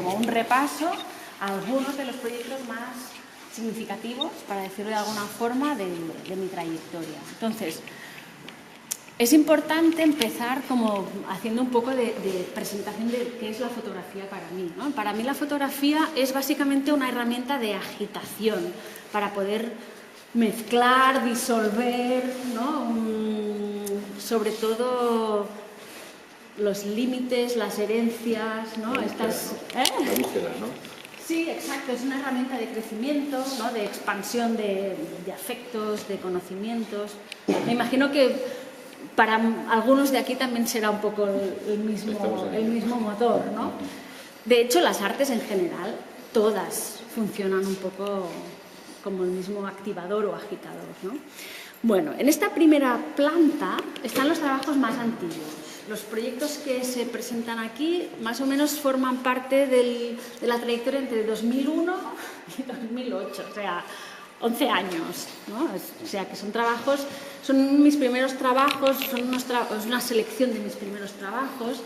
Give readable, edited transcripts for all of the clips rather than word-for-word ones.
como un repaso a algunos de los proyectos más significativos, para decirlo de alguna forma, de mi trayectoria. Entonces, es importante empezar como haciendo un poco de presentación de qué es la fotografía para mí, ¿no? Para mí la fotografía es básicamente una herramienta de agitación para poder mezclar, disolver, ¿no? Sobre todo los límites, las herencias, ¿no? La búsqueda, ¿no? Sí, exacto, es una herramienta de crecimiento, ¿no? De expansión de afectos, de conocimientos. Me imagino que para algunos de aquí también será un poco el mismo motor, ¿no? De hecho, las artes en general, todas funcionan un poco como el mismo activador o agitador, ¿no? Bueno, en esta primera planta están los trabajos más antiguos. Los proyectos que se presentan aquí más o menos forman parte de la trayectoria entre 2001 y 2008, o sea, 11 años, ¿no? O sea, que son trabajos, son mis primeros trabajos, es una selección de mis primeros trabajos,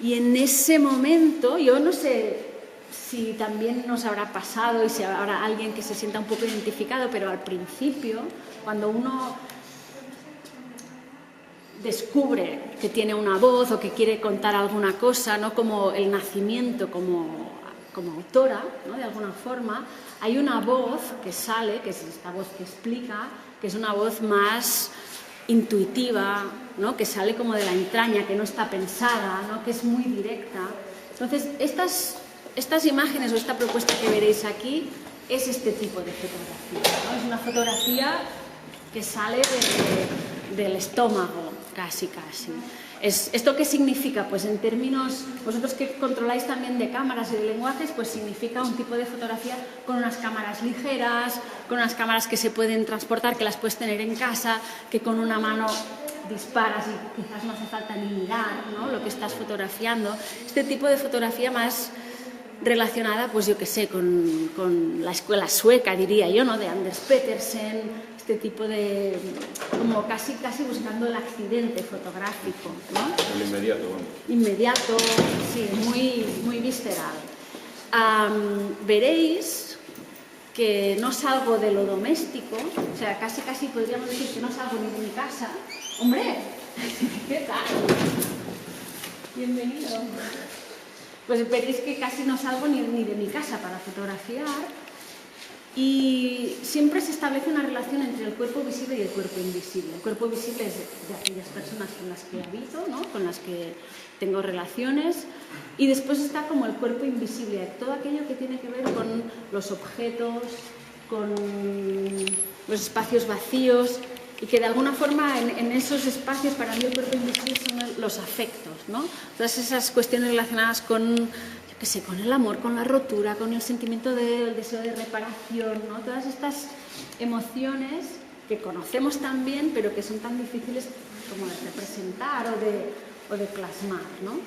y en ese momento, yo no sé si también nos habrá pasado y si habrá alguien que se sienta un poco identificado, pero al principio, cuando uno descubre que tiene una voz o que quiere contar alguna cosa, ¿no? Como el nacimiento como autora, ¿no? De alguna forma, hay una voz que sale, que es esta voz que explica, que es una voz más intuitiva, ¿no? Que sale como de la entraña, que no está pensada, ¿no? Que es muy directa. Entonces, estas imágenes o esta propuesta que veréis aquí es este tipo de fotografía, ¿no? Es una fotografía que sale del estómago, casi. ¿Esto qué significa? Pues en términos, vosotros que controláis también de cámaras y de lenguajes, pues significa un tipo de fotografía con unas cámaras ligeras, con unas cámaras que se pueden transportar, que las puedes tener en casa, que con una mano disparas y quizás no hace falta ni mirar, ¿no? Lo que estás fotografiando. Este tipo de fotografía más relacionada, pues yo qué sé, con la escuela sueca, diría yo, ¿no? De Anders Petersen, este tipo de, como casi buscando el accidente fotográfico, ¿no? El inmediato, vamos. Inmediato, sí, muy visceral. Veréis que no salgo de lo doméstico, o sea, casi podríamos decir que no salgo ni de mi casa. ¡Hombre! ¿Qué tal? Bienvenido. Pues veréis que casi no salgo ni de mi casa para fotografiar, y siempre se establece una relación entre el cuerpo visible y el cuerpo invisible. El cuerpo visible es de aquellas personas con las que habito, ¿no? Con las que tengo relaciones, y después está como el cuerpo invisible, todo aquello que tiene que ver con los objetos, con los espacios vacíos, y que de alguna forma en esos espacios, para mí el cuerpo invisible son los afectos, ¿no? Todas esas cuestiones relacionadas con, yo qué sé, con el amor, con la rotura, con el sentimiento del deseo de reparación, ¿no? Todas estas emociones que conocemos tan bien, pero que son tan difíciles como de representar o de plasmar, ¿no?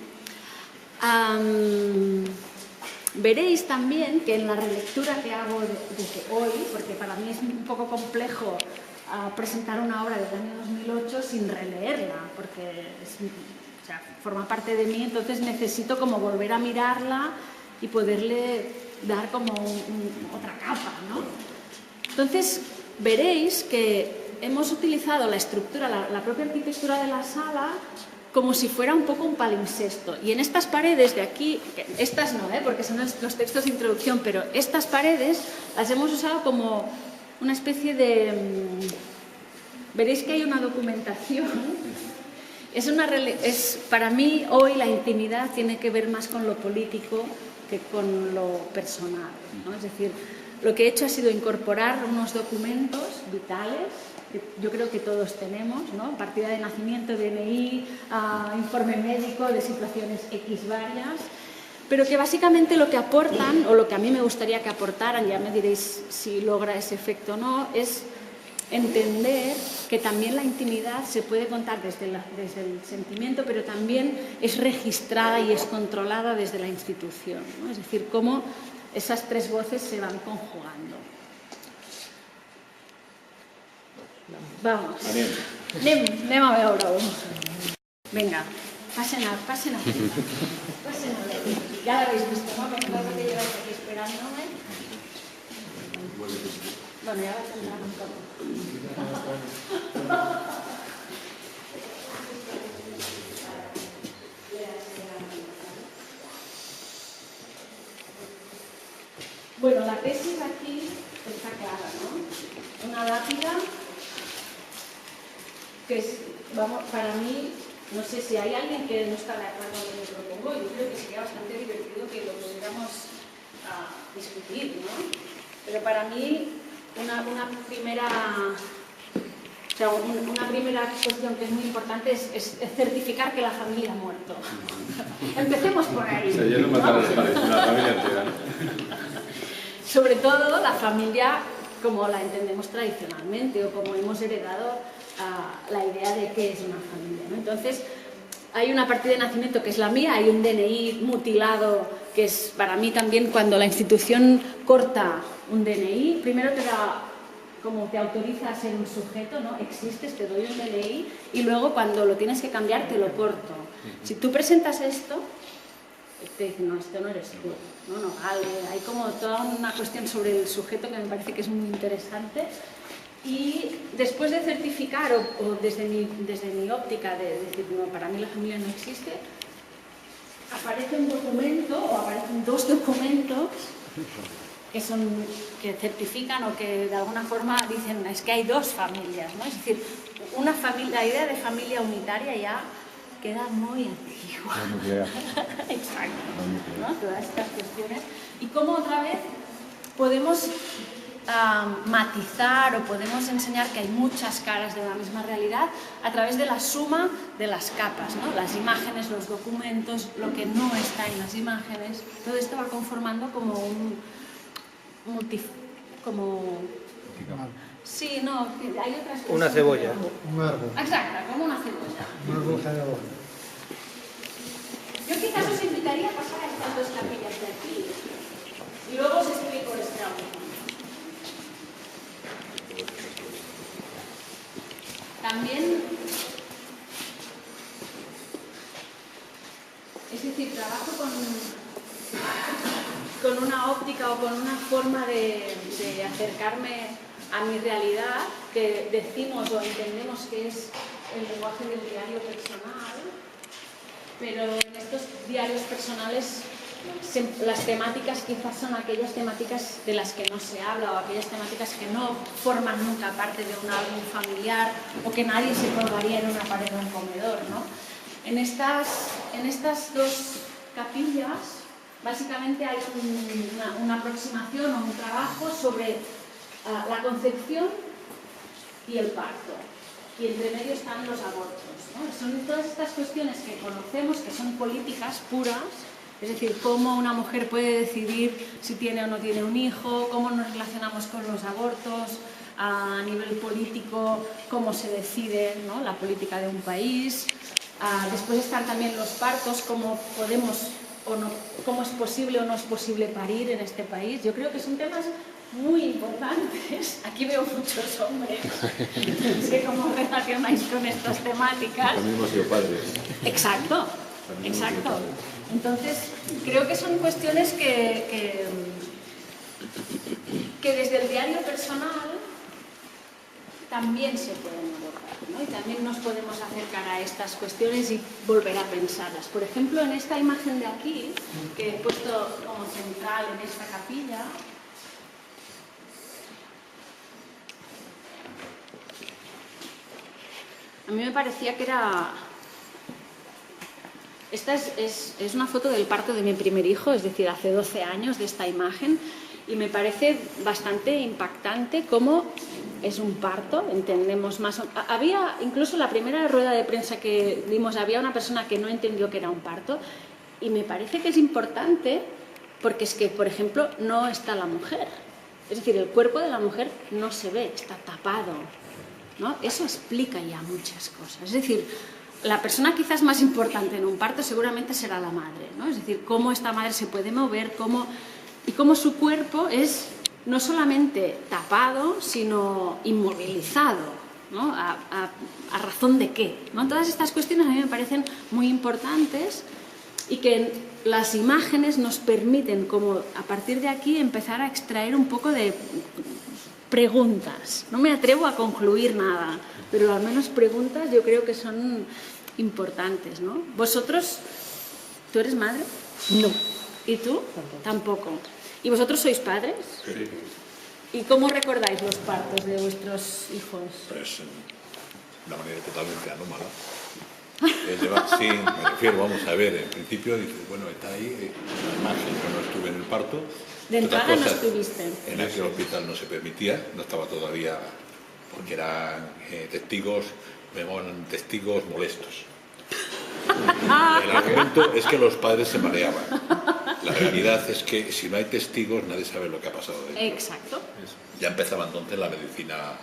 Veréis también que en la relectura que hago desde hoy, porque para mí es un poco complejo presentar una obra del año 2008 sin releerla, porque forma parte de mí, entonces necesito como volver a mirarla y poderle dar como otra capa, ¿no? Entonces veréis que hemos utilizado la estructura, la propia arquitectura de la sala, como si fuera un poco un palimpsesto. Y en estas paredes de aquí, estas no, porque son los textos de introducción, pero estas paredes las hemos usado como una especie de... Veréis que hay una documentación. Para mí hoy la intimidad tiene que ver más con lo político que con lo personal, ¿no? Es decir, lo que he hecho ha sido incorporar unos documentos vitales que yo creo que todos tenemos, ¿no? Partida de nacimiento, DNI, informe médico de situaciones X varias, pero que básicamente lo que aportan, o lo que a mí me gustaría que aportaran, ya me diréis si logra ese efecto o no, es entender que también la intimidad se puede contar desde el sentimiento, pero también es registrada y es controlada desde la institución, ¿no? Es decir, cómo esas tres voces se van conjugando. Vamos. Anem a veure-ho. Vinga. pasen a pasen a ver. Ya lo habéis visto, ¿no? Con todo lo que lleváis aquí esperándome. Bueno, ya va a entrar un poco. Bueno, la tesis aquí está clara, ¿no? Una lápida que es, vamos, para mí, no sé si hay alguien que no está de acuerdo con lo que propongo, yo creo que sería bastante divertido que lo pudiéramos discutir, ¿no? Pero para mí, una primera cuestión que es muy importante es certificar que la familia ha muerto. Empecemos por ahí. O sea, ya no matar a los padres, la familia entera. Sobre todo la familia como la entendemos tradicionalmente o como hemos heredado la idea de qué es una familia, ¿no? Entonces, hay una partida de nacimiento que es la mía, hay un DNI mutilado que es para mí también cuando la institución corta un DNI, primero te da como te autoriza a ser un sujeto, ¿no? Existes, te doy un DNI y luego cuando lo tienes que cambiar te lo corto. Si tú presentas esto, te dicen, no, esto no eres tú, no vale. Hay como toda una cuestión sobre el sujeto que me parece que es muy interesante. Y después de certificar, o desde mi óptica de decir, no, para mí la familia no existe, aparece un documento, o aparecen dos documentos que certifican o que de alguna forma dicen, es que hay dos familias, ¿no? Es decir, la idea de familia unitaria ya queda muy antigua. Exacto, ¿no? Todas estas cuestiones. Y cómo otra vez podemos matizar o podemos enseñar que hay muchas caras de la misma realidad a través de la suma de las capas, ¿no? Las imágenes, los documentos, lo que no está en las imágenes, todo esto va conformando como sí, no, hay otras cosas. Una cebolla. Un árbol. Exacto, como una cebolla. Un árbol generador. Yo quizás os invitaría a pasar a estas dos capillas de aquí y luego os explico este árbol. También, es decir, trabajo con una óptica o con una forma de acercarme a mi realidad que decimos o entendemos que es el lenguaje del diario personal, pero en estos diarios personales las temáticas quizás son aquellas temáticas de las que no se habla o aquellas temáticas que no forman nunca parte de un álbum familiar o que nadie se colgaría en una pared de un comedor, ¿no? En estas dos capillas básicamente hay una aproximación o un trabajo sobre la concepción y el parto, y entre medio están los abortos, ¿no? Son todas estas cuestiones que conocemos, que son políticas puras. Es decir, cómo una mujer puede decidir si tiene o no tiene un hijo, cómo nos relacionamos con los abortos a nivel político, cómo se decide, ¿no?, la política de un país. Después están también los partos, cómo podemos o no, cómo es posible o no es posible parir en este país. Yo creo que son temas muy importantes. Aquí veo muchos hombres. No sé cómo relacionáis con estas temáticas. También hemos sido padres. Exacto, exacto. Entonces, creo que son cuestiones que desde el diario personal también se pueden abordar, ¿no? Y también nos podemos acercar a estas cuestiones y volver a pensarlas. Por ejemplo, en esta imagen de aquí, que he puesto como central en esta capilla, a mí me parecía que era... Esta es una foto del parto de mi primer hijo, es decir, hace 12 años de esta imagen, y me parece bastante impactante cómo es un parto, entendemos más... Había, incluso la primera rueda de prensa que dimos, había una persona que no entendió que era un parto, y me parece que es importante porque es que, por ejemplo, no está la mujer. Es decir, el cuerpo de la mujer no se ve, está tapado, ¿no? Eso explica ya muchas cosas. Es decir, la persona quizás más importante en un parto seguramente será la madre, ¿no? Es decir, cómo esta madre se puede mover, y cómo su cuerpo es no solamente tapado, sino inmovilizado, ¿no? ¿A razón de qué? ¿No? Todas estas cuestiones a mí me parecen muy importantes y que las imágenes nos permiten, como a partir de aquí, empezar a extraer un poco de preguntas. No me atrevo a concluir nada, pero al menos preguntas yo creo que son importantes, ¿no? ¿Vosotros, tú eres madre? No. ¿Y tú? Tampoco. ¿Y vosotros sois padres? Sí. ¿Y cómo recordáis los partos de vuestros hijos? Pues de una manera totalmente anómala. Sí, me refiero, vamos a ver, en principio dices, bueno, está ahí la imagen, yo no estuve en el parto. De entrada no estuviste. En aquel hospital no se permitía, no estaba todavía, porque eran testigos, me llaman testigos molestos. El argumento es que los padres se mareaban. La realidad es que si no hay testigos nadie sabe lo que ha pasado dentro. Exacto. Ya empezaba entonces la medicina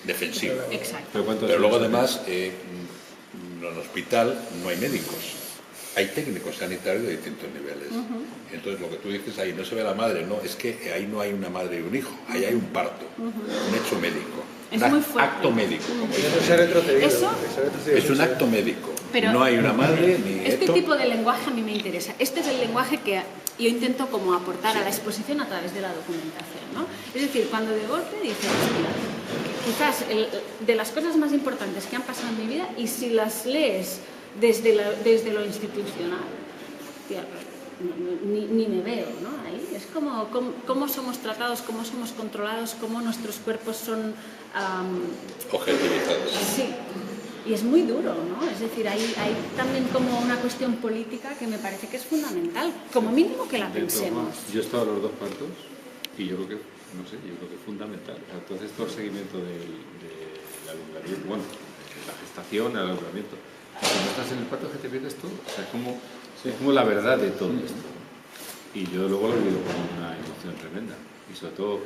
defensiva. Exacto. Pero luego además en el hospital no hay médicos, hay técnicos sanitarios de distintos niveles. Entonces lo que tú dices ahí, no se ve la madre, no, es que ahí no hay una madre y un hijo, ahí hay un parto, un hecho médico, Es un muy fuerte. acto médico. Como Eso dicen. se ha retrocedido. Eso- Es un acto médico, Pero no hay una madre ni este esto. tipo de lenguaje a mí me interesa. Este es el lenguaje que yo intento como aportar a la exposición a través de la documentación, ¿no? Es decir, cuando de golpe dices, hostia, quizás de las cosas más importantes que han pasado en mi vida, y si las lees desde lo institucional, hostia, ni me veo, ¿no? Ahí es como cómo somos tratados, cómo somos controlados, cómo nuestros cuerpos son... Objetivizados. Sí, y es muy duro, ¿no? Es decir, hay también como una cuestión política que me parece que es fundamental, como mínimo que la pensemos. Yo he estado en los dos partos y yo creo que, no sé, yo creo que es fundamental. O sea, tú haces todo el seguimiento del alumbramiento, bueno, la gestación, el alumbramiento. Cuando estás en el parto es que te pierdes todo. O sea, es como la verdad de todo esto. Y yo luego lo he vivido con una emoción tremenda. Y sobre todo,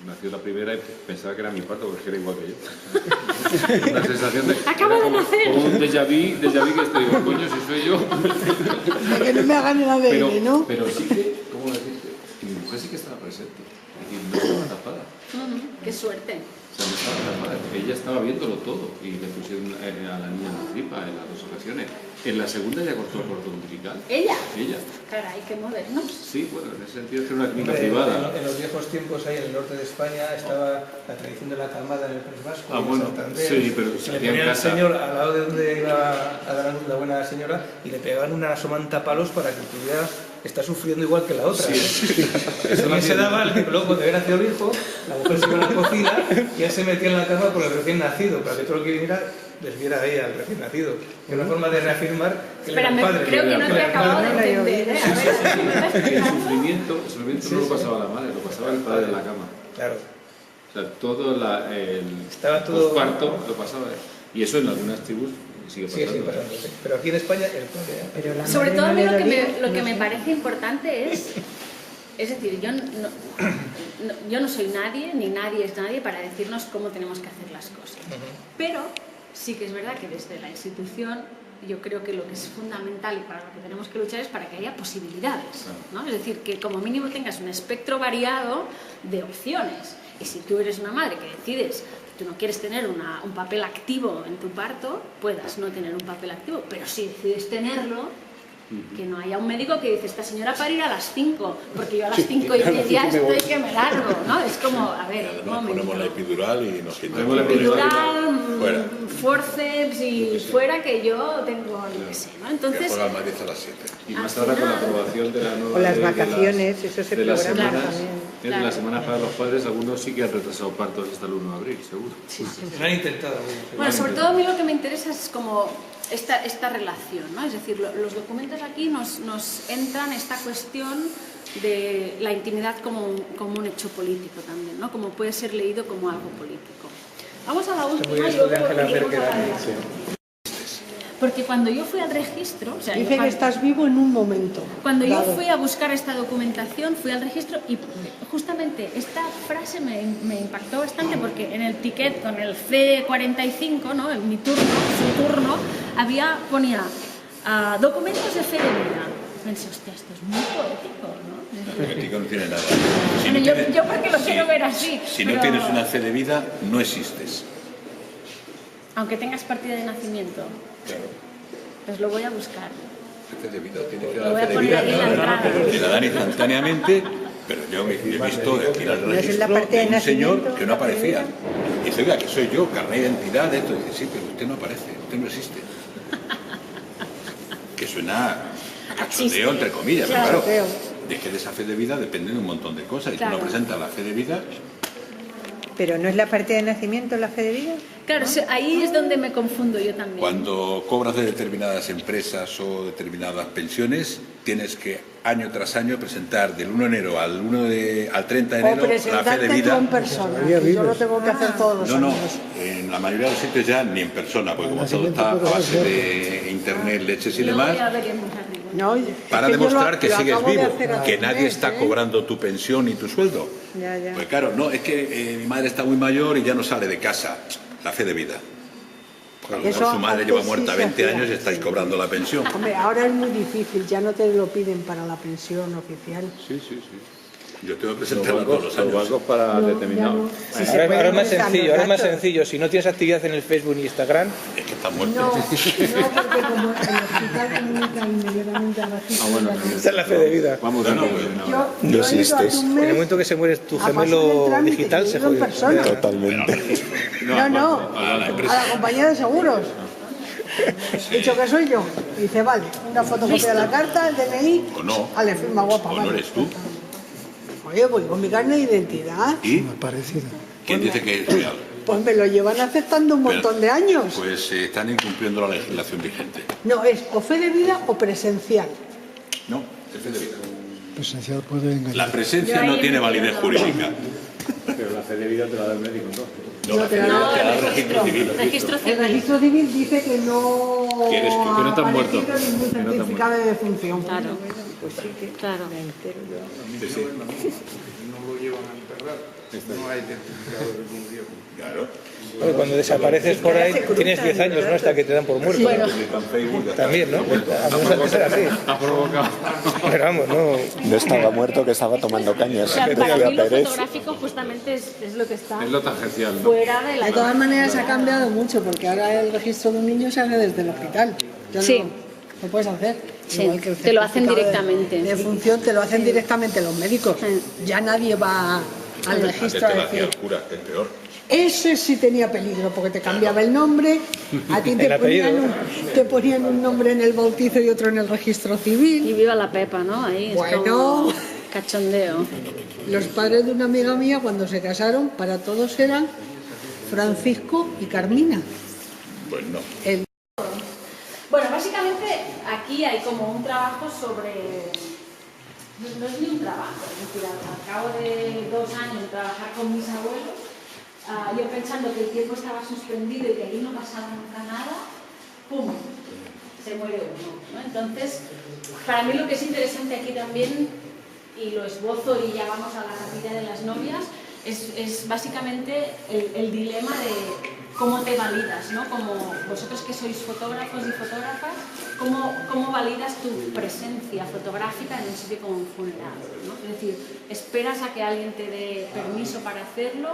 nació la primera y pensaba que era mi parto porque era igual que yo. Una sensación de... Acabo de nacer. Como un déjà vu que estoy, digo, coño, si soy yo. Para que no me hagan el ADN, ¿no? Pero sí que, ¿cómo decirte? Que mi mujer sí que estaba presente. Es decir, no estaba tapada. Qué suerte. O sea, no estaba tapada. Ella estaba viéndolo todo. Y le pusieron a la niña en la tripa en las dos ocasiones. En la segunda ya cortó el cordón umbilical. ¿Ella? Ella. Caray, qué modernos. Sí, bueno, en ese sentido es que era una clínica Hombre, privada. en los viejos tiempos, ahí en el norte de España, estaba la tradición de la calmada en el País Vasco. Ah, en bueno, Santander. sí, pero se se le hacía en ponía al casa. señor al lado de donde iba a dar a luz la buena señora y le pegaban una somantapalos para que pudiera estar sufriendo igual que la otra. Sí, ¿eh? Eso también se daba el que luego de haber nacido el hijo, la mujer se iba a la cocina y ya se metía en la cama por el recién nacido, para que todo lo que viniera les viera ahí al recién nacido. Que es una forma de reafirmar que él era el Espérame, padre. creo que no te he era el acabado de padre. entender, ¿eh? A ver, El sufrimiento no lo pasaba la madre, lo pasaba el padre de la cama. Claro. O sea, todo el Estaba todo- posparto lo pasaba. Y eso en algunas tribus sigue Sí, pasando. sigue pasando. Sí. Pero aquí en España el padre. Pero la Sobre madre todo a no mí le lo que dolía. me parece importante es decir, yo no soy nadie, ni nadie es nadie para decirnos cómo tenemos que hacer las cosas. Pero sí que es verdad que desde la institución yo creo que lo que es fundamental y para lo que tenemos que luchar es para que haya posibilidades, ¿no? Es decir, que como mínimo tengas un espectro variado de opciones. Y si tú eres una madre que decides que tú no quieres tener un papel activo en tu parto, puedas no tener un papel activo, pero si decides tenerlo, que no haya un médico que dice, esta señora para ir a las 5, porque yo a las 5:30 estoy que me largo, ¿no? Es como, a Y ver, un además momento. ponemos la epidural y nos quitamos Ponemos la epidural. Fuera. Forceps y fuera que yo tengo, yo qué sé, ¿no? Que Entonces, juega al Madrid a las 7. Y más ahora con la aprobación de la nueva O las ley de vacaciones, eso se de las programa semanas, también. de Claro. las semanas para los padres, algunos sí que han retrasado partos hasta el 1 de abril, seguro. Lo han intentado. bueno, sobre todo a mí lo que me interesa es como esta relación, ¿no? Es decir, los documentos aquí nos entran esta cuestión de la intimidad como un hecho político también, ¿no? Como puede ser leído como algo político. Vamos a la última muy y esto de luego Angela seguimos Merkel hablando. aquí. Porque cuando yo fui al registro, o sea, Dice que cuando- estás vivo en un momento. Cuando yo dado. fui a buscar esta documentación, fui al registro y justamente esta frase me impactó bastante porque en el ticket con el C45, ¿no? En mi turno, su turno, ponía documentos de fe de vida. Pensé, hostia, esto es muy poético, ¿no? Político no tiene nada. Bueno, yo porque lo quiero ver así. Si no pero- tienes una fe de vida, no existes. Aunque tengas partida de nacimiento. Claro. Pues lo voy a buscar. Fe de vida, tiene que Lo voy a dar fe de poner vida. aquí en la entrada. Te la dan instantáneamente, pero yo he visto aquí en el ¿No es en la registro parte de de un señor nacimiento, que no la fe de aparecía. vida? Y dice, oiga, que soy yo, carnet de identidad, esto. Y dice, sí, pero usted no aparece, usted no existe. Que suena a cachondeo, entre comillas, Claro. pero claro, es que de esa fe de vida depende de un montón de cosas. Y Claro. tú no presentas la fe de vida, ¿Pero no es la parte de nacimiento la fe de vida? Claro, ahí es donde me confundo yo también. cuando cobras de determinadas empresas o determinadas pensiones, tienes que año tras año presentar del 1 de enero al 30 de O enero la fe presentarte de tú vida. en persona, que yo lo tengo que hacer todos los No, no, años. en la mayoría de los sitios ya ni en persona, porque como todo está a base de internet, leches y Luego demás, ya veremos arriba. No, es para que yo demostrar lo que sigues acabo de vivo, hacer hace que un nadie mes, está ¿eh? cobrando tu pensión ni tu sueldo. Ya. Pues claro, no, es que mi madre está muy mayor y ya no sale de casa. La fe de vida. Porque a lo mejor Eso su madre antes lleva sí muerta se 20 hacía. años y estáis cobrando la pensión. Hombre, ahora es muy difícil, ya no te lo piden para la pensión oficial. Sí. Yo tengo que Los presentarla todos los bancos años. para No, determinado. ya no. Si se Ahora pueden es más utilizar sencillo, los ahora es más datos. sencillo. Si no tienes actividad en el Facebook ni Instagram, Es que está muerto. No, porque como el hospital comunica inmediatamente al registro de la esa es la fe de vida. Vamos No, no, rápido. pues, no. Yo he ido hace un En el mes momento que se muere tu a pasar gemelo el trámite, digital, que se he ido en jode. persona. Totalmente. No, a la a empresa. la compañía de seguros. He dicho que soy yo. Y dice, vale, una fotocopia de la carta, el DNI, O no. le firma guapa. ¿O no vale. eres tú? Oye, voy con mi carne de identidad. ¿Y Parecido. quién dice que es real? Pues me lo llevan aceptando un montón de años. Pues están incumpliendo la legislación vigente. No, es o fe de vida o presencial. No, es fe de vida. Presencial puede engañar. La presencia Yo ahí no tiene me validez quedo. jurídica. Pero la fe de vida te la da el médico, entonces. No, la fe de vida te da el registro civil. Registro El civil. registro civil dice que no ¿Quién eres tú? ha Que no te has muerto. aparecido ningún Que no te has certificado de defunción. Claro. Pues sí que Claro. me entero yo. Sí, sí. No lo llevan a enterrar. No hay certificado de defunción. Claro. Bueno, cuando desapareces por ahí, tienes 10 años, ¿no? Hasta que te dan por muerto. Publican Facebook, También, ¿no? A menos antes era así. Ha provocado. Pero vamos, no. No estaba muerto, que estaba tomando cañas. O sea, para Decía mí lo Pérez. fotográfico justamente es lo que está Es lo tangencial, ¿no? fuera de De todas la... maneras ha cambiado mucho porque ahora el registro de un niño se hace desde el hospital. Ya Sí. Lo puedes hacer. Sí, Igual que el te lo hacen certificado directamente. De función te lo hacen directamente los médicos. Sí. Ya nadie va al antes registro te a lo hacía decir. el cura, que es peor. Ese sí tenía peligro porque te cambiaba el nombre, a ti El apellido. te ponían un nombre en el bautizo y otro en el registro civil. Y viva la Pepa, ¿no? Ahí es Bueno. como cachondeo. Los padres de una amiga mía cuando se casaron para todos eran Francisco y Carmina. Pues no. El Bueno, básicamente aquí hay como un trabajo sobre... No es ni un trabajo, es decir, al cabo de 2 años de trabajar con mis abuelos, yo pensando que el tiempo estaba suspendido y que allí no pasaba nunca nada, ¡pum!, se muere uno, ¿no? Entonces, para mí lo que es interesante aquí también, y lo esbozo y ya vamos a la vida de las novias, es básicamente el dilema de cómo te validas, ¿no? Como vosotros que sois fotógrafos y fotógrafas, ¿cómo validas tu presencia fotográfica en un sitio como un funeral, ¿no? Es decir, esperas a que alguien te dé permiso para hacerlo,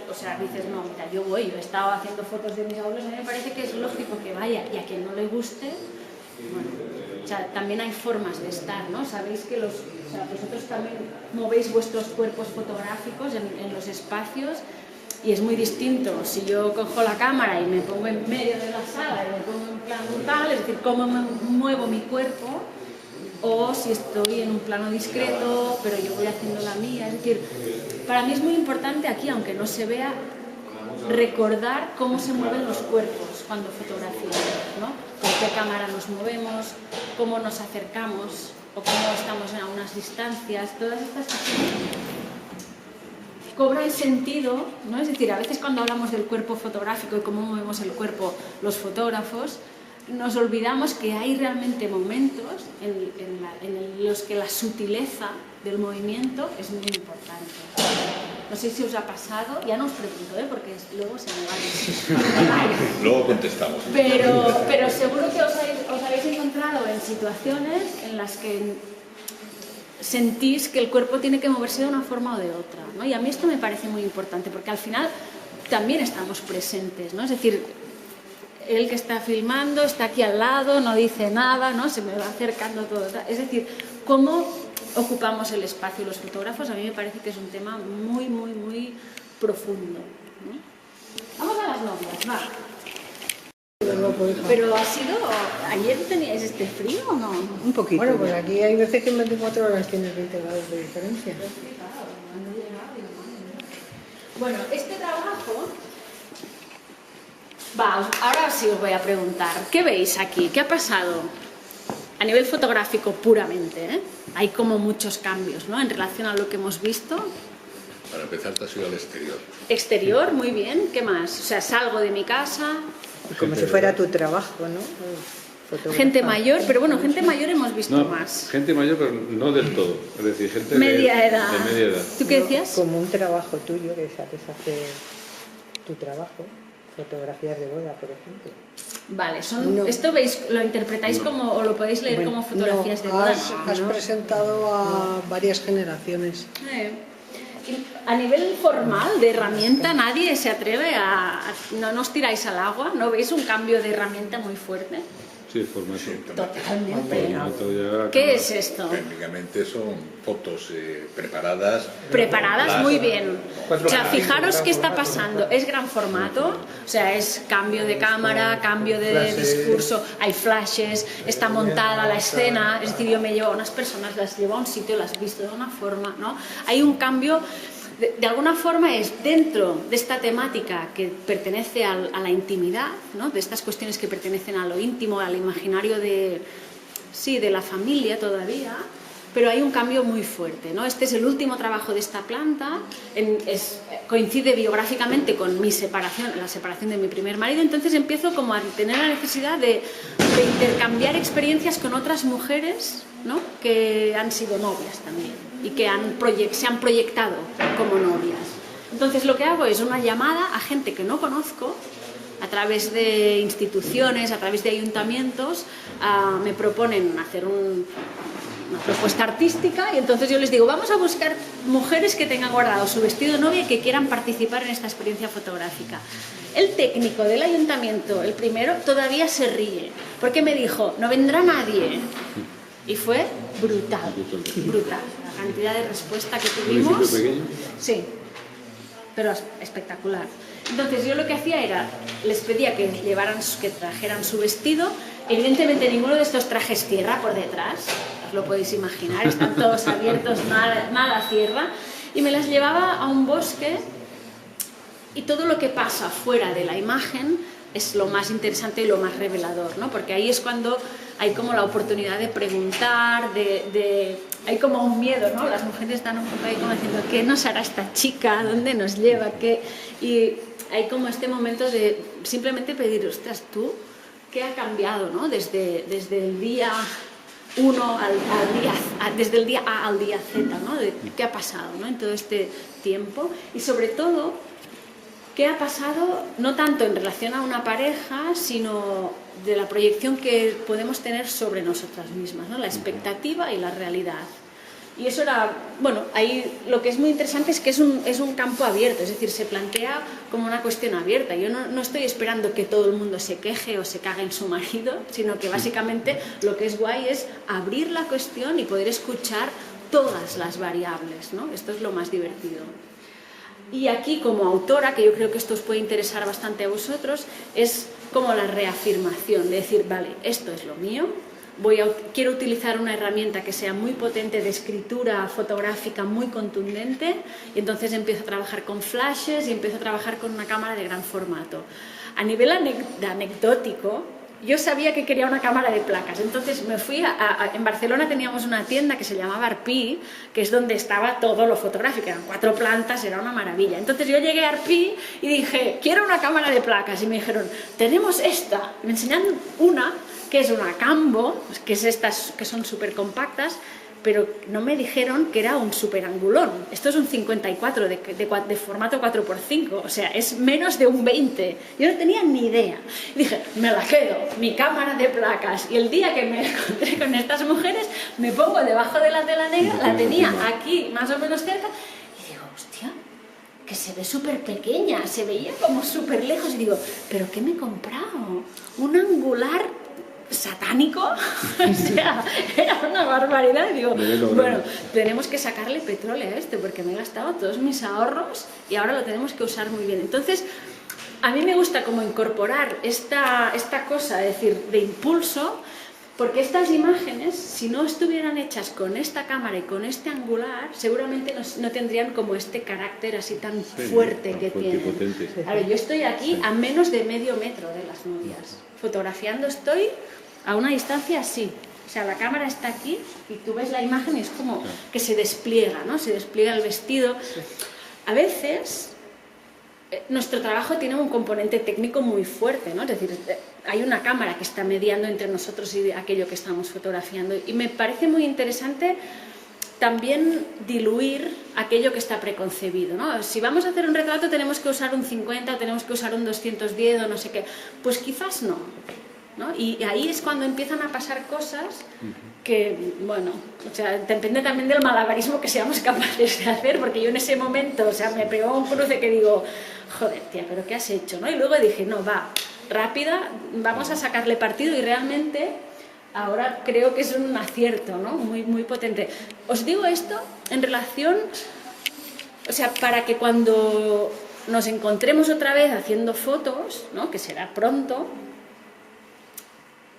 o sea, dices, no, mira, yo voy, yo he estado haciendo fotos de mis abuelos, a mí me parece que es lógico que vaya, y a quien no le guste, bueno, o sea, también hay formas de estar, ¿no? Sabéis que vosotros también movéis vuestros cuerpos fotográficos en los espacios, y es muy distinto si yo cojo la cámara y me pongo en medio de la sala y me pongo en plan tal, es decir, cómo me muevo mi cuerpo, o si estoy en un plano discreto, pero yo voy haciendo la mía. Es decir, para mí es muy importante aquí, aunque no se vea, recordar cómo se mueven los cuerpos cuando fotografiamos, ¿no? Con qué cámara nos movemos, cómo nos acercamos o cómo estamos a unas distancias, todas estas cosas cobran sentido, ¿no? Es decir, a veces cuando hablamos del cuerpo fotográfico y cómo movemos el cuerpo los fotógrafos, nos olvidamos que hay realmente momentos en los que la sutileza del movimiento es muy importante. No sé si os ha pasado, ya no os pregunto, porque luego se me va a decir. Luego contestamos. Pero seguro que os habéis encontrado en situaciones en las que sentís que el cuerpo tiene que moverse de una forma o de otra, ¿no? Y a mí esto me parece muy importante, porque al final también estamos presentes, ¿no? Es decir, él que está filmando está aquí al lado, no dice nada, ¿no? Se me va acercando todo. Es decir, cómo ocupamos el espacio los fotógrafos, a mí me parece que es un tema muy, muy, muy profundo, ¿no? Vamos a las novias, va. Pero ha sido... ¿Ayer teníais este frío o no? Un poquito. Bueno, pues aquí hay veces que en 24 horas tienes 20 grados de diferencia. Bueno, este trabajo... ahora sí os voy a preguntar, ¿qué veis aquí? ¿Qué ha pasado? A nivel fotográfico puramente, ¿eh? Hay como muchos cambios, ¿no? En relación a lo que hemos visto. Para empezar, te has ido al exterior. Exterior, muy bien. ¿Qué más? O sea, salgo de mi casa... Como si fuera tu trabajo, ¿no? Fotografar. Gente mayor, pero bueno, gente mayor hemos visto No, más. gente mayor, pero no del todo. Es decir, gente Media edad. de media edad. ¿Tú qué decías? Como un trabajo tuyo, que sabes hacer tu trabajo. Fotografías de boda, por ejemplo. Vale, No. ¿esto veis, lo interpretáis como, o lo podéis leer como fotografías de boda? Has presentado a varias generaciones. A nivel formal, de herramienta, nadie se atreve no os tiráis al agua, ¿no veis un cambio de herramienta muy fuerte? Sí, el formato. Totalmente. Formato ya ¿Qué es esto? Técnicamente son fotos preparadas. Preparadas muy bien. O sea, 4K, fijaros qué está 4K. pasando. Es gran formato, o sea, es cambio de cámara, cambio de Flashes. discurso, hay flashes, está montada la escena, es decir, yo me llevo a unas personas, las llevo a un sitio, las visto de una forma, ¿no? Hay un cambio, de alguna forma es dentro de esta temática que pertenece a la intimidad, ¿no? De estas cuestiones que pertenecen a lo íntimo, al imaginario de la familia todavía, pero hay un cambio muy fuerte, ¿no? Este es el último trabajo de esta planta, coincide biográficamente con mi separación, la separación de mi primer marido, entonces empiezo como a tener la necesidad de intercambiar experiencias con otras mujeres, ¿no? Que han sido novias también y que se han proyectado como novias. Entonces lo que hago es una llamada a gente que no conozco, a través de instituciones, a través de ayuntamientos, me proponen hacer una propuesta artística y entonces yo les digo, vamos a buscar mujeres que tengan guardado su vestido de novia y que quieran participar en esta experiencia fotográfica. El técnico del ayuntamiento, el primero, todavía se ríe, porque me dijo, no vendrá nadie. Y fue brutal, brutal. La cantidad de respuesta que tuvimos. ¿Municipio pequeño? Sí, pero espectacular. Entonces yo lo que hacía era, les pedía que trajeran su vestido. Evidentemente ninguno de estos trajes cierra por detrás, os lo podéis imaginar, están todos abiertos, nada cierra. Y me las llevaba a un bosque y todo lo que pasa fuera de la imagen es lo más interesante y lo más revelador, ¿no? Porque ahí es cuando hay como la oportunidad de preguntar, hay como un miedo, ¿no? Las mujeres están un poco ahí como diciendo, ¿qué nos hará esta chica? ¿Dónde nos lleva? Y hay como este momento de simplemente pedir, ostras, tú, ¿qué ha cambiado, ¿no? Desde el día 1 desde el día A al día Z, ¿no? ¿Qué ha pasado, ¿no? En todo este tiempo y sobre todo ¿qué ha pasado no tanto en relación a una pareja, sino de la proyección que podemos tener sobre nosotras mismas, ¿no? La expectativa y la realidad? Y eso era, bueno, ahí lo que es muy interesante es que es un campo abierto, es decir, se plantea como una cuestión abierta. Yo no estoy esperando que todo el mundo se queje o se cague en su marido, sino que básicamente lo que es guay es abrir la cuestión y poder escuchar todas las variables, ¿no? Esto es lo más divertido. Y aquí, como autora, que yo creo que esto os puede interesar bastante a vosotros, es como la reafirmación de decir, vale, esto es lo mío, quiero utilizar una herramienta que sea muy potente de escritura fotográfica, muy contundente, y entonces empiezo a trabajar con flashes y empiezo a trabajar con una cámara de gran formato. A nivel anecdótico, yo sabía que quería una cámara de placas, entonces me fui en Barcelona teníamos una tienda que se llamaba Arpí, que es donde estaba todo lo fotográfico, eran 4 plantas, era una maravilla. Entonces yo llegué a Arpí y dije, quiero una cámara de placas, y me dijeron, tenemos esta, me enseñaron una, que es una Cambo, que es estas que son súper compactas, pero no me dijeron que era un superangulón. Esto es un 54 de formato 4x5, o sea, es menos de un 20. Yo no tenía ni idea. Y dije, me la quedo, mi cámara de placas. Y el día que me encontré con estas mujeres, me pongo debajo de la tela negra, la tenía aquí más o menos cerca, y digo, hostia, que se ve súper pequeña, se veía como súper lejos y digo, ¿pero qué me he comprado? ¿Un angular satánico? O sea, era una barbaridad. Y digo, bueno, tenemos que sacarle petróleo a esto porque me he gastado todos mis ahorros y ahora lo tenemos que usar muy bien. Entonces, a mí me gusta como incorporar esta cosa, es decir, de impulso, porque estas imágenes, si no estuvieran hechas con esta cámara y con este angular, seguramente no tendrían como este carácter así tan fuerte que tienen. Claro, yo estoy aquí a menos de medio metro de las novias. Fotografiando estoy a una distancia así. O sea, la cámara está aquí y tú ves la imagen y es como que se despliega, ¿no? Se despliega el vestido. A veces nuestro trabajo tiene un componente técnico muy fuerte, ¿no? Es decir, hay una cámara que está mediando entre nosotros y aquello que estamos fotografiando. Y me parece muy interesante también diluir aquello que está preconcebido, ¿no? Si vamos a hacer un retrato tenemos que usar un 50 o tenemos que usar un 210 o no sé qué. Pues quizás no, ¿no? Y ahí es cuando empiezan a pasar cosas que, bueno, o sea, depende también del malabarismo que seamos capaces de hacer, porque yo en ese momento, o sea, me pegó un cruce que digo, joder, tía, ¿pero qué has hecho? ¿No? Y luego dije, no, va, rápida, vamos a sacarle partido y realmente ahora creo que es un acierto, ¿no? Muy, muy potente. Os digo esto en relación, o sea, para que cuando nos encontremos otra vez haciendo fotos, ¿no? Que será pronto,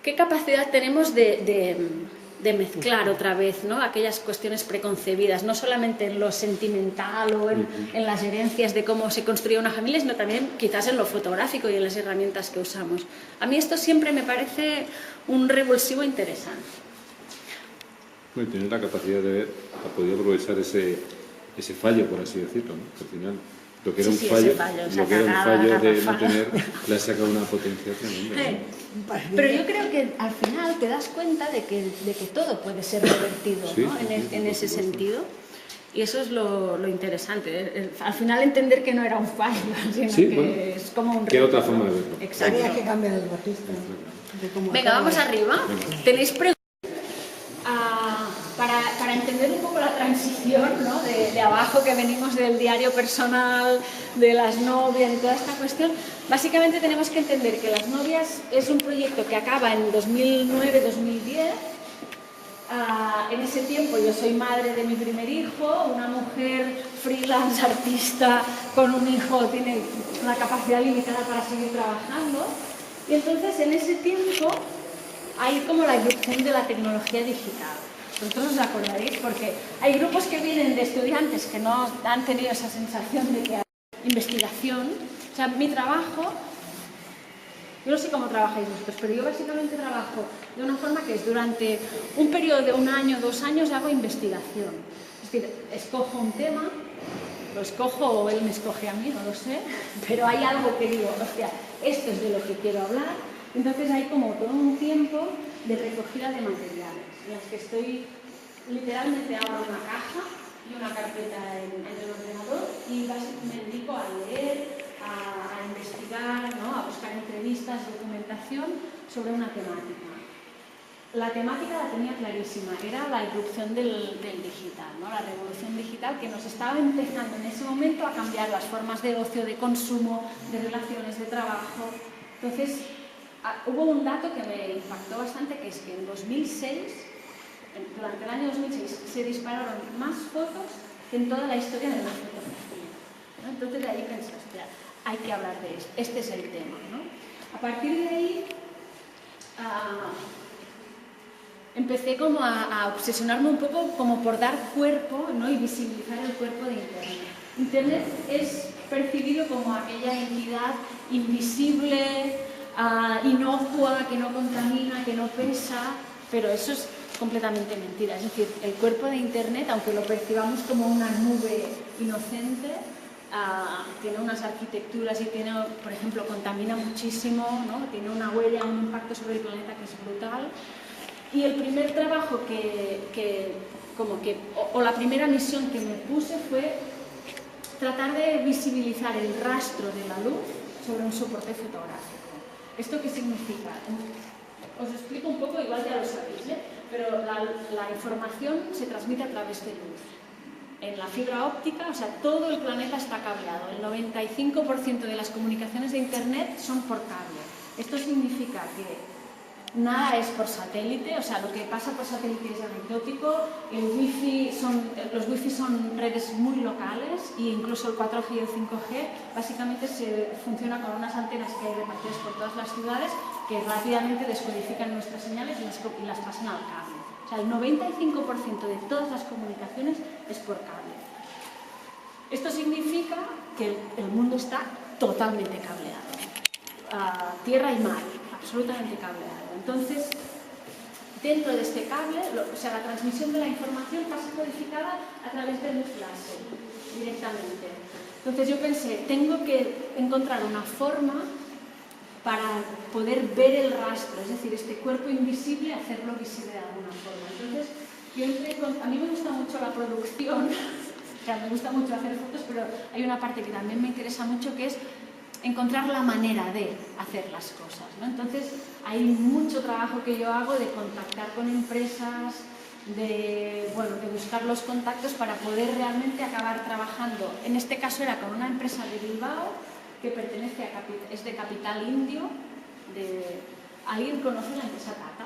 ¿qué capacidad tenemos de mezclar otra vez, ¿no? Aquellas cuestiones preconcebidas, no solamente en lo sentimental o en las herencias de cómo se construye una familia, sino también quizás en lo fotográfico y en las herramientas que usamos. A mí esto siempre me parece un revulsivo interesante. Bueno, tener la capacidad de ver, ha podido aprovechar ese fallo, por así decirlo, ¿no? Al final, lo que era un fallo de no tener, le ha sacado una potencia tremenda, ¿no? Pero yo creo que al final te das cuenta de que todo puede ser revertido, ¿no? En ese sentido. Y eso es lo interesante. Al final entender que no era un fallo, sino que es como un reto. ¿Qué otra forma de verlo? Exacto. Había que cambiar el bajista. Venga, vamos arriba. ¿Tenéis preguntas? Para entender un poco la transición, ¿no? de abajo que venimos del diario personal, de las novias y toda esta cuestión, básicamente tenemos que entender que Las Novias es un proyecto que acaba en 2009-2010. En ese tiempo yo soy madre de mi primer hijo, una mujer freelance, artista, con un hijo, tiene una capacidad limitada para seguir trabajando. Y entonces en ese tiempo hay como la irrupción de la tecnología digital. Vosotros os acordaréis porque hay grupos que vienen de estudiantes que no han tenido esa sensación de que hay investigación. O sea, mi trabajo, yo no sé cómo trabajáis vosotros, pero yo básicamente trabajo de una forma que es durante un periodo de 1 año, 2 años hago investigación. Es decir, escojo un tema, lo escojo o él me escoge a mí, no lo sé, pero hay algo que digo, hostia, esto es de lo que quiero hablar. Entonces hay como todo un tiempo de recogida de materiales, en las que estoy, literalmente abro una caja y una carpeta en el ordenador y me dedico a leer, a investigar, ¿no? A buscar entrevistas, documentación sobre una temática. La temática la tenía clarísima, era la irrupción del digital, ¿no? La revolución digital que nos estaba empezando en ese momento a cambiar las formas de ocio, de consumo, de relaciones, de trabajo. Entonces, hubo un dato que me impactó bastante, que es que en 2006, durante el año 2006, se dispararon más fotos que en toda la historia de la fotografía, ¿no? Entonces de ahí pensé, hostia, hay que hablar de esto, este es el tema, ¿no? A partir de ahí empecé como a obsesionarme un poco como por dar cuerpo, ¿no? Y visibilizar el cuerpo de Internet. Internet es percibido como aquella entidad invisible, inocua, que no contamina, que no pesa, pero eso es completamente mentira. Es decir, el cuerpo de Internet, aunque lo percibamos como una nube inocente, tiene unas arquitecturas y tiene, por ejemplo, contamina muchísimo, ¿no? Tiene una huella, un impacto sobre el planeta que es brutal. Y el primer trabajo o la primera misión que me puse fue tratar de visibilizar el rastro de la luz sobre un soporte fotográfico. ¿Esto qué significa? Os explico un poco, igual ya lo sabéis, pero la información se transmite a través de luz. en la fibra óptica, o sea, todo el planeta está cableado. El 95% de las comunicaciones de Internet son por cable. Esto significa que nada es por satélite, o sea, lo que pasa por satélite es anecdótico. Los wifi son redes muy locales e incluso el 4G y el 5G básicamente funciona con unas antenas que hay repartidas por todas las ciudades que rápidamente descodifican nuestras señales y las pasan al cable. O sea, el 95% de todas las comunicaciones es por cable. Esto significa que el mundo está totalmente cableado, tierra y mar, absolutamente cableado. Entonces, dentro de este cable, o sea, la transmisión de la información pasa codificada a través de luz láser, directamente. Entonces yo pensé, tengo que encontrar una forma para poder ver el rastro, es decir, este cuerpo invisible, hacerlo visible de alguna forma. Entonces, a mí me gusta mucho la producción, o sea, me gusta mucho hacer fotos, pero hay una parte que también me interesa mucho, que es encontrar la manera de hacer las cosas, ¿no? Entonces, hay mucho trabajo que yo hago de contactar con empresas, de buscar los contactos para poder realmente acabar trabajando. En este caso era con una empresa de Bilbao que es de capital indio. ¿Alguien conoce la empresa Tata?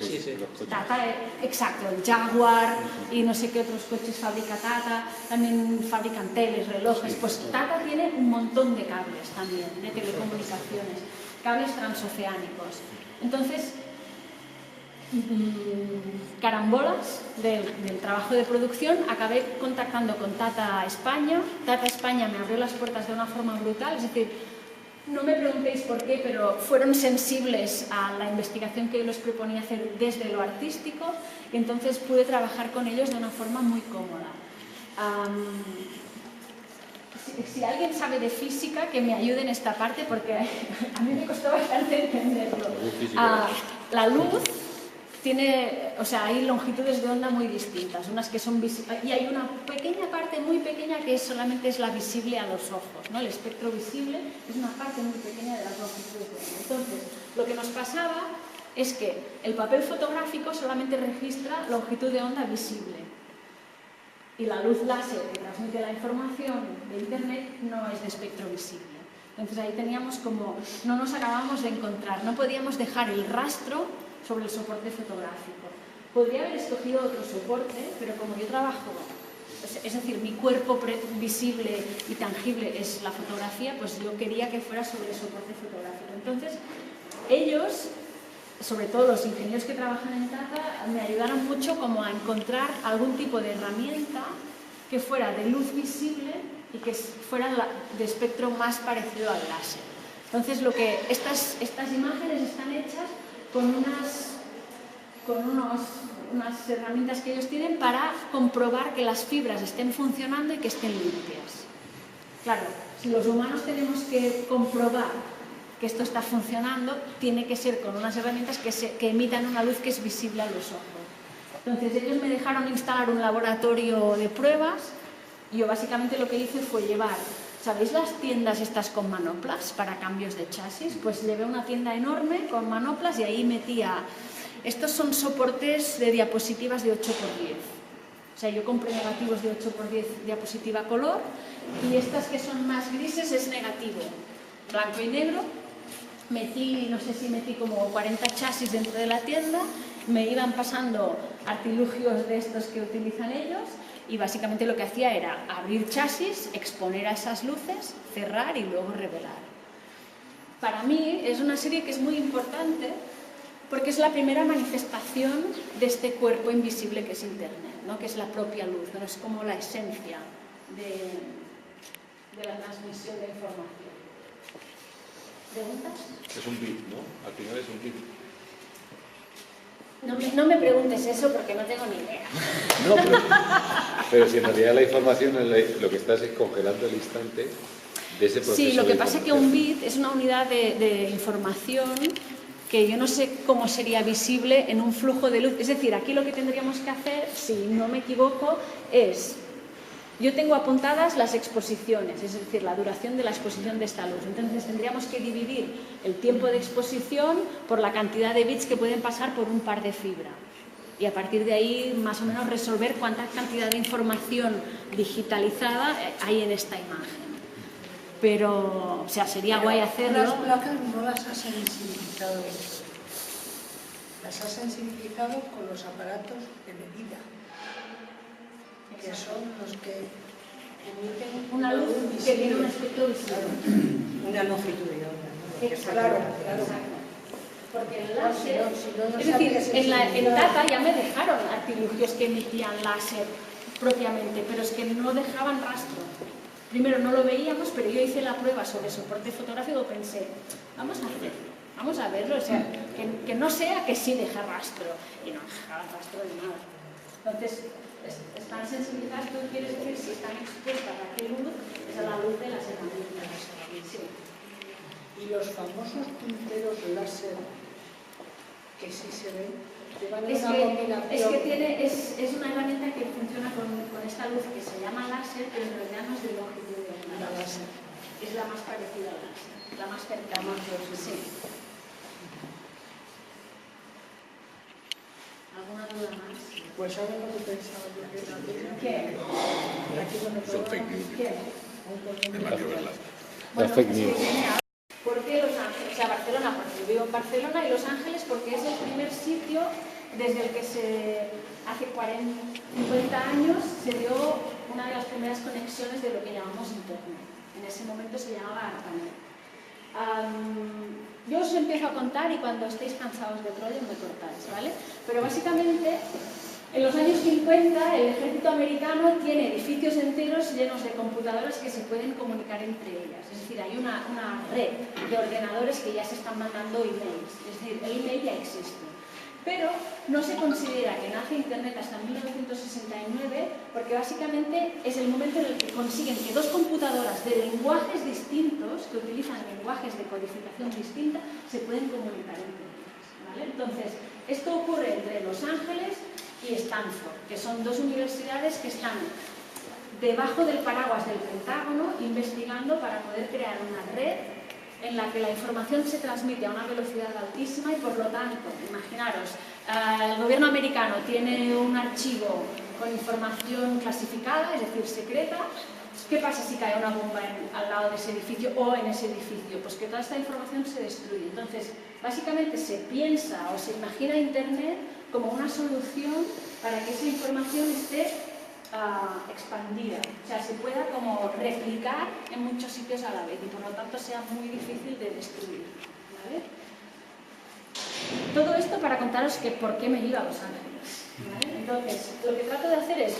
Sí, sí. Tata, exacto, el Jaguar y no sé qué otros coches fabrica Tata, también fabrican teles, relojes. Pues Tata tiene un montón de cables también, de telecomunicaciones, cables transoceánicos. Entonces, carambolas del trabajo de producción, acabé contactando con Tata España. Tata España me abrió las puertas de una forma brutal, es decir, no me preguntéis por qué, pero fueron sensibles a la investigación que yo les proponía hacer desde lo artístico y entonces pude trabajar con ellos de una forma muy cómoda. Si alguien sabe de física, que me ayude en esta parte porque a mí me costó bastante entenderlo. La luz tiene, o sea, hay longitudes de onda muy distintas, unas que son visibles, y hay una pequeña parte muy pequeña que solamente es la visible a los ojos, ¿no? El espectro visible es una parte muy pequeña de las longitudes de onda. Entonces, lo que nos pasaba es que el papel fotográfico solamente registra longitud de onda visible y la luz láser que transmite la información de Internet no es de espectro visible. Entonces ahí teníamos como, no nos acabábamos de encontrar, no podíamos dejar el rastro sobre el soporte fotográfico. Podría haber escogido otro soporte, pero como yo trabajo, es decir, mi cuerpo visible y tangible es la fotografía, pues yo quería que fuera sobre el soporte fotográfico. Entonces, ellos, sobre todo los ingenieros que trabajan en Tata, me ayudaron mucho como a encontrar algún tipo de herramienta que fuera de luz visible y que fuera de espectro más parecido al láser. Entonces, estas imágenes están hechas con unas herramientas que ellos tienen para comprobar que las fibras estén funcionando y que estén limpias. Claro, si los humanos tenemos que comprobar que esto está funcionando, tiene que ser con unas herramientas que emitan una luz que es visible a los ojos. Entonces ellos me dejaron instalar un laboratorio de pruebas y yo básicamente lo que hice fue llevar, ¿sabéis las tiendas estas con manoplas para cambios de chasis? Pues llevé una tienda enorme con manoplas y ahí metía... Estos son soportes de diapositivas de 8×10. O sea, yo compré negativos de 8×10 diapositiva color y estas que son más grises es negativo, blanco y negro. No sé si metí como 40 chasis dentro de la tienda, me iban pasando artilugios de estos que utilizan ellos y básicamente lo que hacía era abrir chasis, exponer a esas luces, cerrar y luego revelar. Para mí es una serie que es muy importante porque es la primera manifestación de este cuerpo invisible que es Internet, ¿no? Que es la propia luz, ¿no? Es como la esencia de la transmisión de información. ¿Preguntas? Es un bit, ¿no? Al final es un bit. No me preguntes eso porque no tengo ni idea. No, pero si en realidad la información, lo que estás es congelando el instante de ese proceso. Sí, lo que pasa es que un bit es una unidad de información que yo no sé cómo sería visible en un flujo de luz. Es decir, aquí lo que tendríamos que hacer, si no me equivoco, es... Yo tengo apuntadas las exposiciones, es decir, la duración de la exposición de esta luz. Entonces tendríamos que dividir el tiempo de exposición por la cantidad de bits que pueden pasar por un par de fibra. y a partir de ahí más o menos resolver cuánta cantidad de información digitalizada hay en esta imagen. Pero, o sea, sería guay hacerlo. Las placas no las ha sensibilizado. Las ha sensibilizado con los aparatos de medida, que son los que emiten una luz que tiene un aspecto visible. Una longitud de onda, ¿no? Claro. Porque el láser, es decir, en Tata ya me dejaron artilugios que emitían láser propiamente, pero es que no dejaban rastro. Primero no lo veíamos, pero yo hice la prueba sobre soporte fotográfico, pensé, vamos a hacerlo, vamos a verlo, o sea, que no sea que sí deja rastro, y no dejaba rastro de nada. Entonces, están sensibilizadas, tú quieres decir, si están expuestas a qué luz, es a la luz de las herramientas. Sí. Y los famosos punteros láser, que sí se ven, llevan Es una combinación. es una herramienta que funciona con esta luz que se llama láser, pero en realidad no es de longitud de onda. La láser. Es la más parecida al láser, la más cercana. Sí. ¿Alguna duda más? Pues ahora lo que pensaba yo que era ¿Qué? aquí donde Son fake news. ¿Qué? Es más que verlas. Las fake news. ¿Por qué Los Ángeles? O sea, Barcelona, porque yo vivo en Barcelona, y Los Ángeles porque es el primer sitio desde el que hace 50 años se dio una de las primeras conexiones de lo que llamamos Internet. En ese momento se llamaba ARPANET. Yo os empiezo a contar y cuando estéis cansados del rollo me cortáis, ¿vale? Pero básicamente, en los años 50 el ejército americano tiene edificios enteros llenos de computadoras que se pueden comunicar entre ellas. Es decir, hay una red de ordenadores que ya se están mandando emails. Es decir, el email ya existe. Pero no se considera que nace Internet hasta 1969 porque básicamente es el momento en el que consiguen que dos computadoras de lenguajes distintos, que utilizan lenguajes de codificación distinta, se pueden comunicar entre ellas, ¿vale? Entonces, esto ocurre entre Los Ángeles y Stanford, que son dos universidades que están debajo del paraguas del Pentágono investigando para poder crear una red en la que la información se transmite a una velocidad altísima y por lo tanto, imaginaros, el gobierno americano tiene un archivo con información clasificada, es decir, secreta. ¿Qué pasa si cae una bomba al lado de ese edificio o en ese edificio? Pues que toda esta información se destruye. Entonces, básicamente se piensa o se imagina Internet como una solución para que esa información esté expandida, o sea, se pueda como replicar en muchos sitios a la vez y por lo tanto sea muy difícil de destruir, ¿vale? Todo esto para contaros que por qué me iba a Los Ángeles, ¿vale? Entonces, lo que trato de hacer es,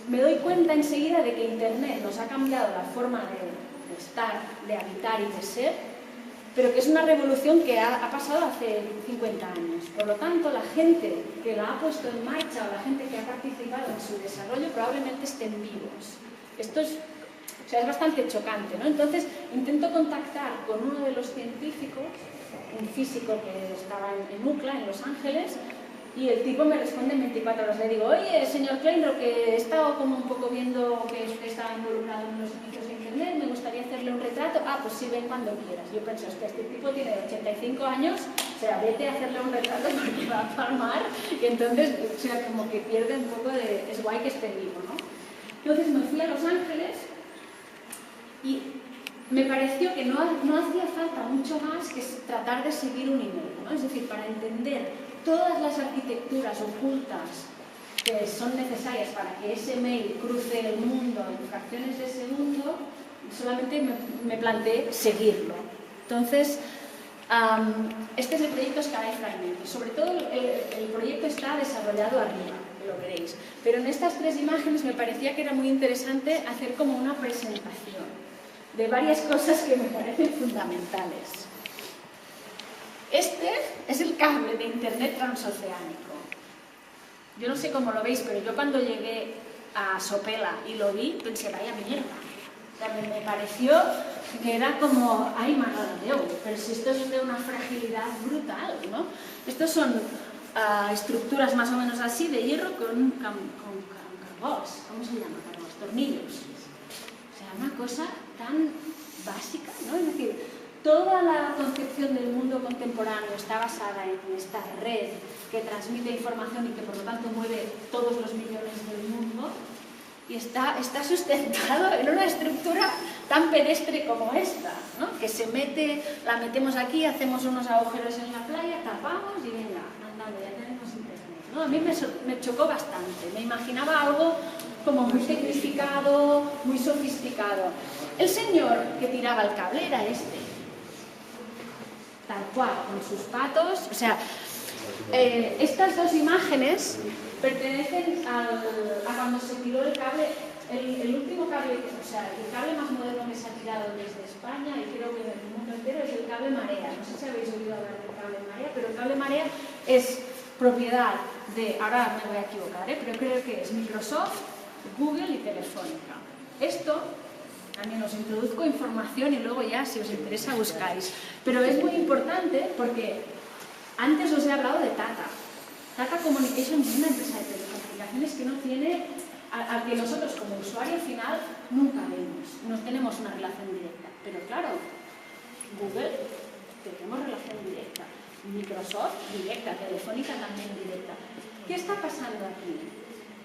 me doy cuenta enseguida de que Internet nos ha cambiado la forma de estar, de habitar y de ser, pero que es una revolución que ha pasado hace 50 años. Por lo tanto, la gente que la ha puesto en marcha o la gente que ha participado en su desarrollo probablemente estén vivos. Esto es, o sea, es bastante chocante, ¿no? Entonces, intento contactar con uno de los científicos, un físico que estaba en UCLA, en Los Ángeles, y el tipo me responde en 24 horas. Le digo, oye, señor Kleinrock, que he estado como un poco viendo que usted estaba involucrado en los inicios de Internet, me gustaría hacerle un retrato. Ah, pues sí, ven cuando quieras. Yo pensé, hostia, este tipo tiene 85 años, o sea, vete a hacerle un retrato porque va a palmar, y entonces, o sea, como que pierde un poco de... es guay que esté vivo, ¿no? Entonces me fui a Los Ángeles y me pareció que no hacía falta mucho más que tratar de seguir un email, ¿no? Es decir, para entender todas las arquitecturas ocultas que son necesarias para que ese mail cruce el mundo en fracciones de segundo, solamente me planteé seguirlo. Entonces, este es el proyecto Escala y Fragmento. Sobre todo el proyecto está desarrollado arriba, que lo veréis. Pero en estas tres imágenes me parecía que era muy interesante hacer como una presentación de varias cosas que me parecen fundamentales. Este es el cable de Internet transoceánico. Yo no sé cómo lo veis, pero yo cuando llegué a Sopela y lo vi, pensé, vaya mierda. O sea, me pareció que era como, ay, madre de Dios, pero si esto es de una fragilidad brutal, ¿no? Estos son estructuras más o menos así, de hierro con cargos, ¿cómo se llama? Cargos, tornillos. O sea, una cosa tan básica, ¿no? Es decir, toda la concepción del mundo contemporáneo está basada en esta red que transmite información y que por lo tanto mueve todos los millones del mundo, y está sustentado en una estructura tan pedestre como esta, ¿no? Que la metemos aquí, hacemos unos agujeros en la playa, tapamos y venga, andando, ya tenemos internet, ¿no? A mí me chocó bastante, me imaginaba algo como muy tecnificado, muy sofisticado. El señor que tiraba el cable era este, tal cual, con sus patos, o sea, estas dos imágenes pertenecen a cuando se tiró el cable, el último cable, o sea, el cable más moderno que se ha tirado desde España y creo que del mundo entero es el cable Marea. No sé si habéis oído hablar del cable Marea, pero el cable Marea es propiedad de, ahora me voy a equivocar, pero creo que es Microsoft, Google y Telefónica. Esto también os introduzco información y luego ya, si os interesa, buscáis. Pero es muy importante porque antes os he hablado de Tata. Tata Communications es una empresa de telecomunicaciones que no tiene, a que nosotros como usuario final nunca vemos, no tenemos una relación directa. Pero claro, Google tenemos relación directa, Microsoft directa, Telefónica también directa. ¿Qué está pasando aquí?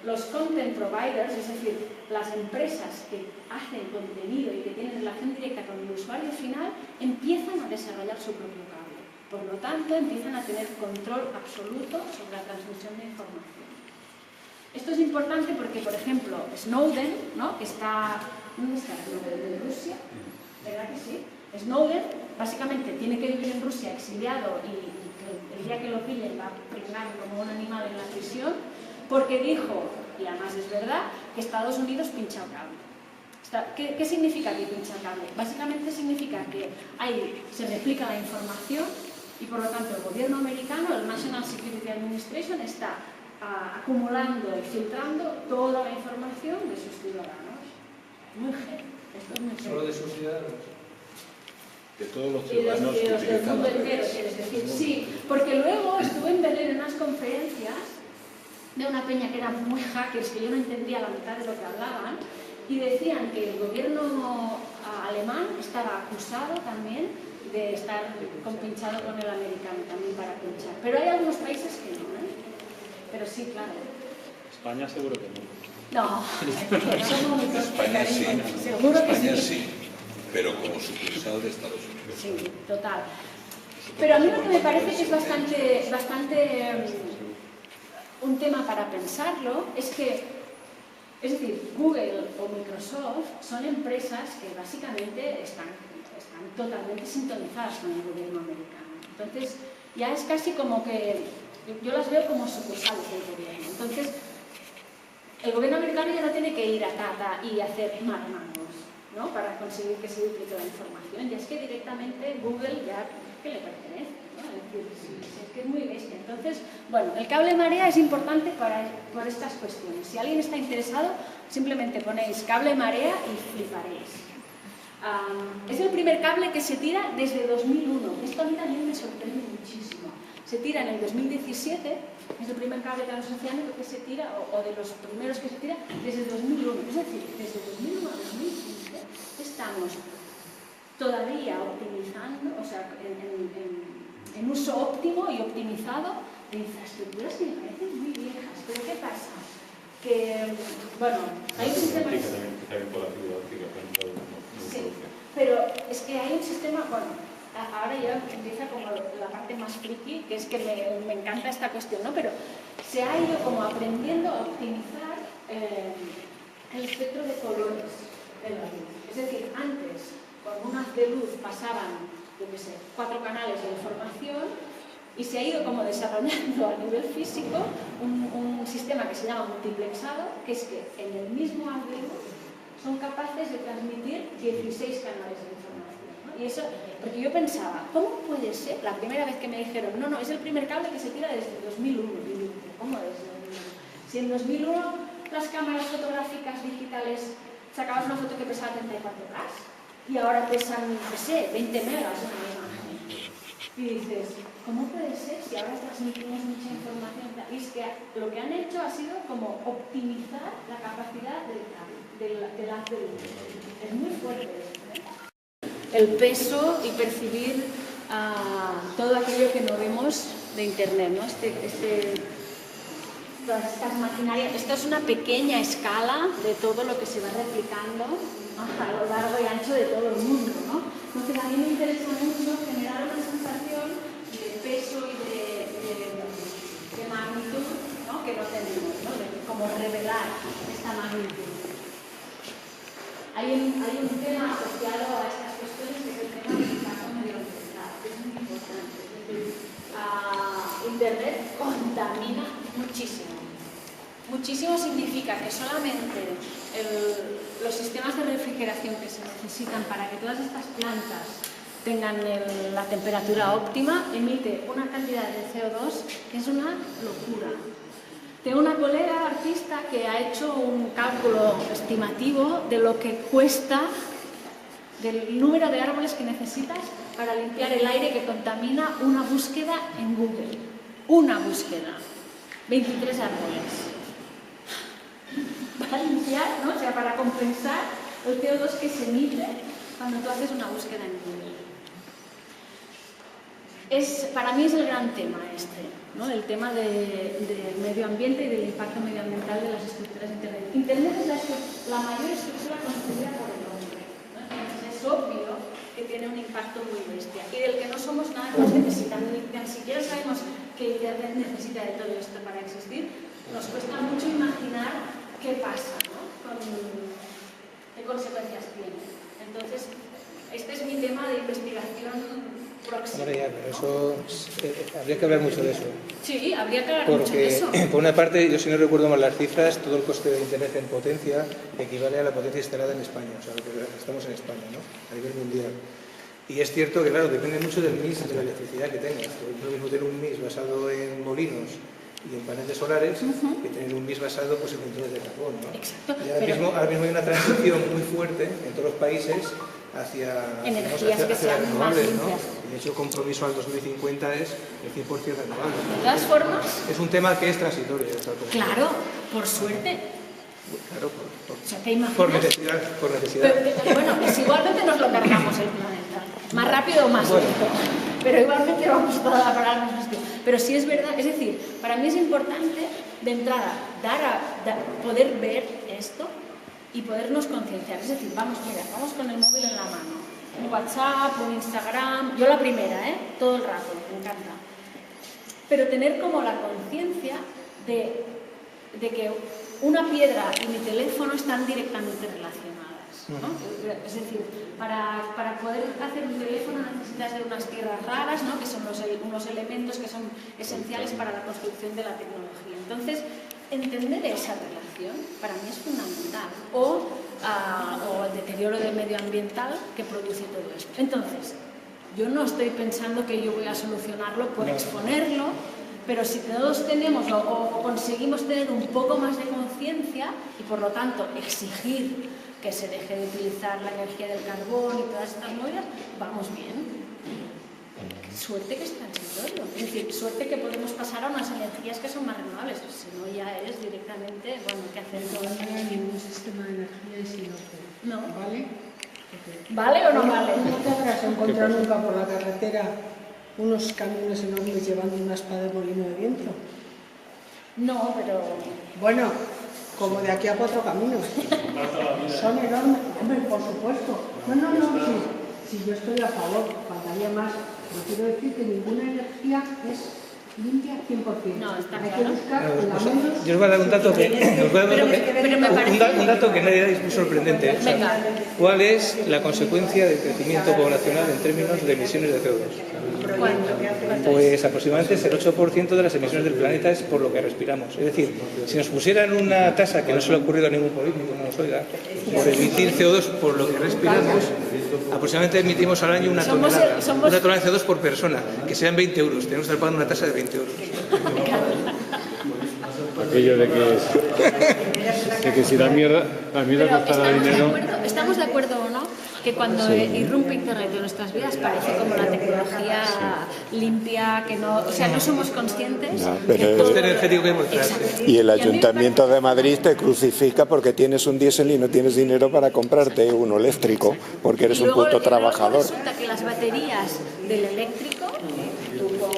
Los content providers, es decir, las empresas que hacen contenido y que tienen relación directa con el usuario final, empiezan a desarrollar su propio cable. Por lo tanto, empiezan a tener control absoluto sobre la transmisión de información. Esto es importante porque, por ejemplo, Snowden, ¿no? Que está... ¿Dónde está Snowden? ¿De Rusia? ¿Verdad que sí? Snowden, básicamente, tiene que vivir en Rusia exiliado y el día que lo pillen va a pringar como un animal en la prisión, porque dijo, y además es verdad, que Estados Unidos pincha un cable. ¿Qué significa que pincha el cable? Básicamente significa que ahí se replica la información y por lo tanto el gobierno americano, el National Security Administration, está acumulando y filtrando toda la información de sus ciudadanos. Muy heavy. Esto es muy heavy. ¿Solo de sus ciudadanos? De todos los Y de ciudadanos que los del utilizan mundo las entero, redes. quieres decir. Sí, porque luego estuve en Berlín en unas conferencias de una peña que eran muy hackers, que yo no entendía la mitad de lo que hablaban, y decían que el gobierno alemán estaba acusado también de estar compinchado con el americano también para pinchar. Pero hay algunos países que no, ¿eh? Pero sí, claro. España seguro que no. No, España sí, seguro que España sí. sí, pero como sucursal de Estados Unidos. Sí, total. Pero a mí lo que me parece que es bastante un tema para pensarlo es que, es decir, Google o Microsoft son empresas que básicamente están totalmente sintonizadas con el gobierno americano. Entonces, ya es casi como que yo las veo como sucursales del gobierno. Entonces, el gobierno americano ya no tiene que ir a Tata y hacer marmangos, ¿no? Para conseguir que se duplique la información. Ya es que directamente Google ya que le pertenece, ¿no? Es decir, es que es muy bestia. Entonces, bueno, el cable Marea es importante por estas cuestiones. Si alguien está interesado, simplemente ponéis cable Marea y fliparéis. Es el primer cable que se tira desde 2001. Esto a mí también me sorprende muchísimo. Se tira en el 2017, es el primer cable transoceánico que se tira, o de los primeros que se tira, desde 2001. Es decir, desde 2001 a 2015 estamos todavía optimizando, o sea, en uso óptimo y optimizado de infraestructuras que me parecen muy viejas. Pero ¿qué pasa? Que, bueno, hay un sistema... Sí, pero es que hay un sistema, bueno, ahora ya empieza como la parte más friki, que es que me encanta esta cuestión, ¿no? Pero se ha ido como aprendiendo a optimizar el espectro de colores de la luz. Es decir, antes, con un haz de luz pasaban, yo qué sé, 4 canales de información y se ha ido como desarrollando a nivel físico un sistema que se llama multiplexado, que es que en el mismo haz de luz son capaces de transmitir 16 canales de información, ¿no? Y eso, porque yo pensaba, ¿cómo puede ser? La primera vez que me dijeron, no, es el primer cable que se tira desde 2001. Y digo, ¿cómo desde 2001? Si en 2001 las cámaras fotográficas digitales sacabas una foto que pesaba 34 gas y ahora pesan, no sé, 20 megas una imagen. Y dices, ¿cómo puede ser si ahora transmitimos mucha información? Y es que lo que han hecho ha sido como optimizar la capacidad del cable, del haz de luz. Es muy fuerte esto, ¿eh? el peso y percibir todo aquello que no vemos de Internet, ¿no? Todas estas maquinarias. Esto es una pequeña escala de todo lo que se va replicando a lo largo y ancho de todo el mundo, ¿no? Entonces a mí me interesa mucho generar una sensación de peso y de magnitud, ¿no? Que no tenemos, ¿no? De como revelar esta magnitud. Hay un tema asociado a estas cuestiones que es el tema del impacto medioambiental, que es muy importante. Es decir, Internet contamina muchísimo. Muchísimo significa que solamente los sistemas de refrigeración que se necesitan para que todas estas plantas tengan la temperatura óptima emite una cantidad de CO2 que es una locura. Tengo una colega artista que ha hecho un cálculo estimativo de lo que cuesta, del número de árboles que necesitas para limpiar el aire que contamina una búsqueda en Google. Una búsqueda. 23 árboles. Para limpiar, ¿no? O sea, para compensar el CO2 que se emite cuando tú haces una búsqueda en Google. Para mí es el gran tema ¿no? El tema del medio ambiente y del impacto medioambiental de las estructuras de Internet. Internet es la mayor estructura construida por el hombre, ¿no? Entonces es obvio que tiene un impacto muy bestia y del que no somos nada conscientes, ni siquiera sabemos que Internet necesita de todo esto para existir. Nos cuesta mucho imaginar qué pasa, ¿no? ¿Qué consecuencias tiene? Entonces, este es mi tema de investigación próxima. Hombre, ya, pero eso habría que hablar mucho de eso. Sí, habría que hablar mucho de eso. Por una parte, yo si no recuerdo mal las cifras, todo el coste de Internet en potencia equivale a la potencia instalada en España, o sea, lo que estamos en España, ¿no? A nivel mundial. Y es cierto que, claro, depende mucho del mix de la electricidad que tengas. Es lo mismo tener un mix basado en molinos y en paneles solares que tener un mix basado pues, en centrales de carbón, ¿no? Exacto. Y ahora mismo hay una transición muy fuerte en todos los países hacia energías que las sean más renovables, ¿no? limpias. De hecho, el compromiso al 2050 es el 100% renovable. De todas formas... Es un tema que es transitorio. Claro, por suerte. Claro, O sea, ¿te imaginas? por necesidad. Pero, bueno, pues igualmente nos lo cargamos el planeta. Más rápido o más lento. Pero igualmente vamos toda para el mismo sitio. Pero sí es verdad, es decir, para mí es importante de entrada poder ver esto y podernos concienciar. Es decir, vamos con el móvil en la mano. Un WhatsApp, un Instagram, yo la primera, todo el rato, me encanta. Pero tener como la conciencia de que una piedra y mi teléfono están directamente relacionadas, ¿no? Es decir, para poder hacer un teléfono necesitas de unas tierras raras, ¿no? Que son unos elementos que son esenciales para la construcción de la tecnología. Entonces, entender esa relación para mí es fundamental. O el deterioro medioambiental que produce todo esto. Entonces, yo no estoy pensando que yo voy a solucionarlo por exponerlo, pero si todos tenemos o conseguimos tener un poco más de conciencia y por lo tanto exigir que se deje de utilizar la energía del carbón y todas estas movidas, vamos bien. Suerte que es transitorio, es decir, suerte que podemos pasar a unas energías que son más renovables, si no ya es directamente, bueno, ¿qué hacer? No hay ningún sistema de energía y si no, no. ¿vale? ¿Vale o no vale? ¿No te habrás encontrado nunca por la carretera unos camiones enormes llevando una espada de molino de viento? No, pero... Bueno, como de aquí a 4 caminos. Son enormes. Hombre, por supuesto. No, si yo estoy a favor, faltaría más. Pero quiero decir que ninguna energía es limpia 100%. No, está Hay claro. que buscar la menos... Yo os voy a dar un dato que nadie da y es muy sorprendente. O sea, ¿cuál es la consecuencia del crecimiento poblacional en términos de emisiones de CO2? Pues aproximadamente es el 8% de las emisiones del planeta es por lo que respiramos. Es decir, si nos pusieran una tasa que no se le ha ocurrido a ningún político, no nos oiga, por emitir CO2 por lo que respiramos, aproximadamente emitimos al año una tonelada de CO2 por persona, que sean 20 euros. Tenemos que estar pagando una tasa de 20 euros. Aquello de que si la mierda costará dinero. ¿Estamos de acuerdo o no? que cuando irrumpe Internet en nuestras vidas parece como la tecnología limpia, que no, o sea, no somos conscientes pero todo energético que hay por detrás. Exacto. y el a mí me Ayuntamiento parece- de Madrid te crucifica porque tienes un diésel y no tienes dinero para comprarte uno eléctrico, porque eres Y un luego- puto y luego trabajador. resulta que las baterías del eléctrico,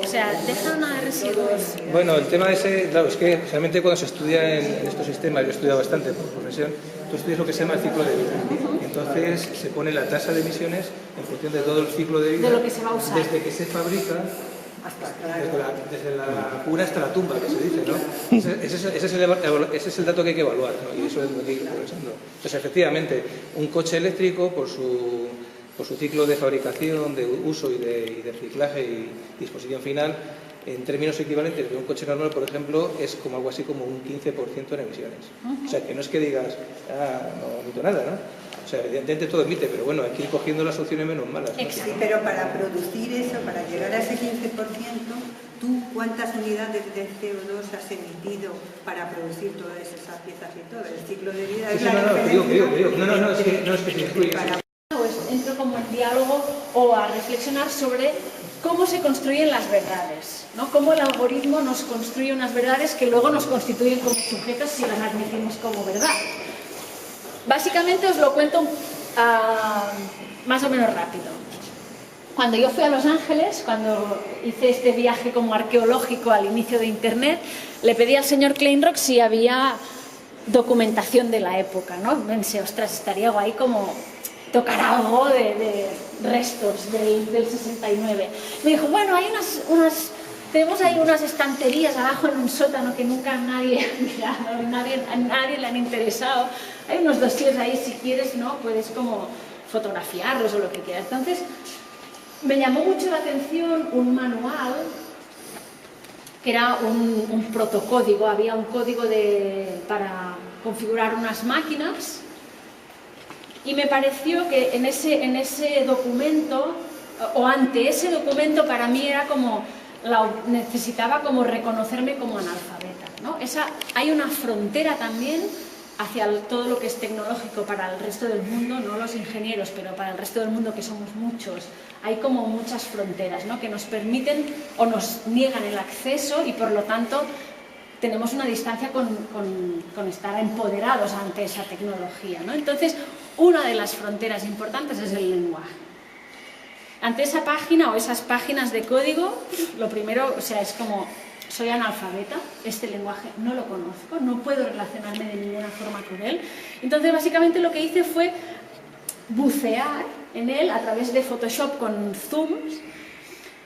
o sea, dejan una de residuos. Bueno, el tema ese, claro, es que realmente cuando se estudia en estos sistemas, yo he estudiado bastante por profesión, tú estudias lo que se llama el ciclo de vida. Entonces se pone la tasa de emisiones en función de todo el ciclo de vida, De lo que se va a usar. desde que se fabrica, desde la cura hasta la tumba, que se dice, ¿no? Ese es el dato que hay que evaluar, ¿no? Y eso es lo que hay que ir progresando. Entonces, efectivamente, un coche eléctrico, por su ciclo de fabricación, de uso y de reciclaje y disposición final, en términos equivalentes de un coche normal, por ejemplo, es como algo así como un 15% en emisiones. O sea, que no es que digas, no emito nada, ¿no? O sea, evidentemente todo emite, pero bueno, hay que ir cogiendo las opciones menos malas, ¿no? Exacto. Sí, pero para producir eso, para llegar a ese 15%, ¿tú cuántas unidades de CO2 has emitido para producir todas esas piezas y todo? El ciclo de vida es Sí, la digo. No, es que se incluye. Pues entro como en diálogo o a reflexionar sobre cómo se construyen las verdades, ¿no? Cómo el algoritmo nos construye unas verdades que luego nos constituyen como sujetos si las admitimos como verdad. Básicamente os lo cuento más o menos rápido. Cuando yo fui a Los Ángeles, cuando hice este viaje como arqueológico al inicio de Internet, le pedí al señor Kleinrock si había documentación de la época, ¿no? Pensé, ostras, estaría guay como tocar algo de restos del 69. Me dijo, bueno, hay tenemos ahí unas estanterías abajo en un sótano que nunca nadie ha mirado, a nadie le han interesado. Hay unos dossiers ahí, si quieres, ¿no? Puedes como fotografiarlos o lo que quieras. Entonces, me llamó mucho la atención un manual que era un protocódigo, había un código para configurar unas máquinas y me pareció que en ese documento, o ante ese documento, para mí era como, necesitaba como reconocerme como analfabeta, ¿no? Hay una frontera también hacia todo lo que es tecnológico para el resto del mundo, no los ingenieros, pero para el resto del mundo, que somos muchos, hay como muchas fronteras, ¿no? Que nos permiten o nos niegan el acceso y por lo tanto tenemos una distancia con estar empoderados ante esa tecnología, ¿no? Entonces, una de las fronteras importantes es el lenguaje. Ante esa página o esas páginas de código, lo primero, o sea, es como, soy analfabeta, este lenguaje no lo conozco, no puedo relacionarme de ninguna forma con él. Entonces, básicamente lo que hice fue bucear en él a través de Photoshop con zooms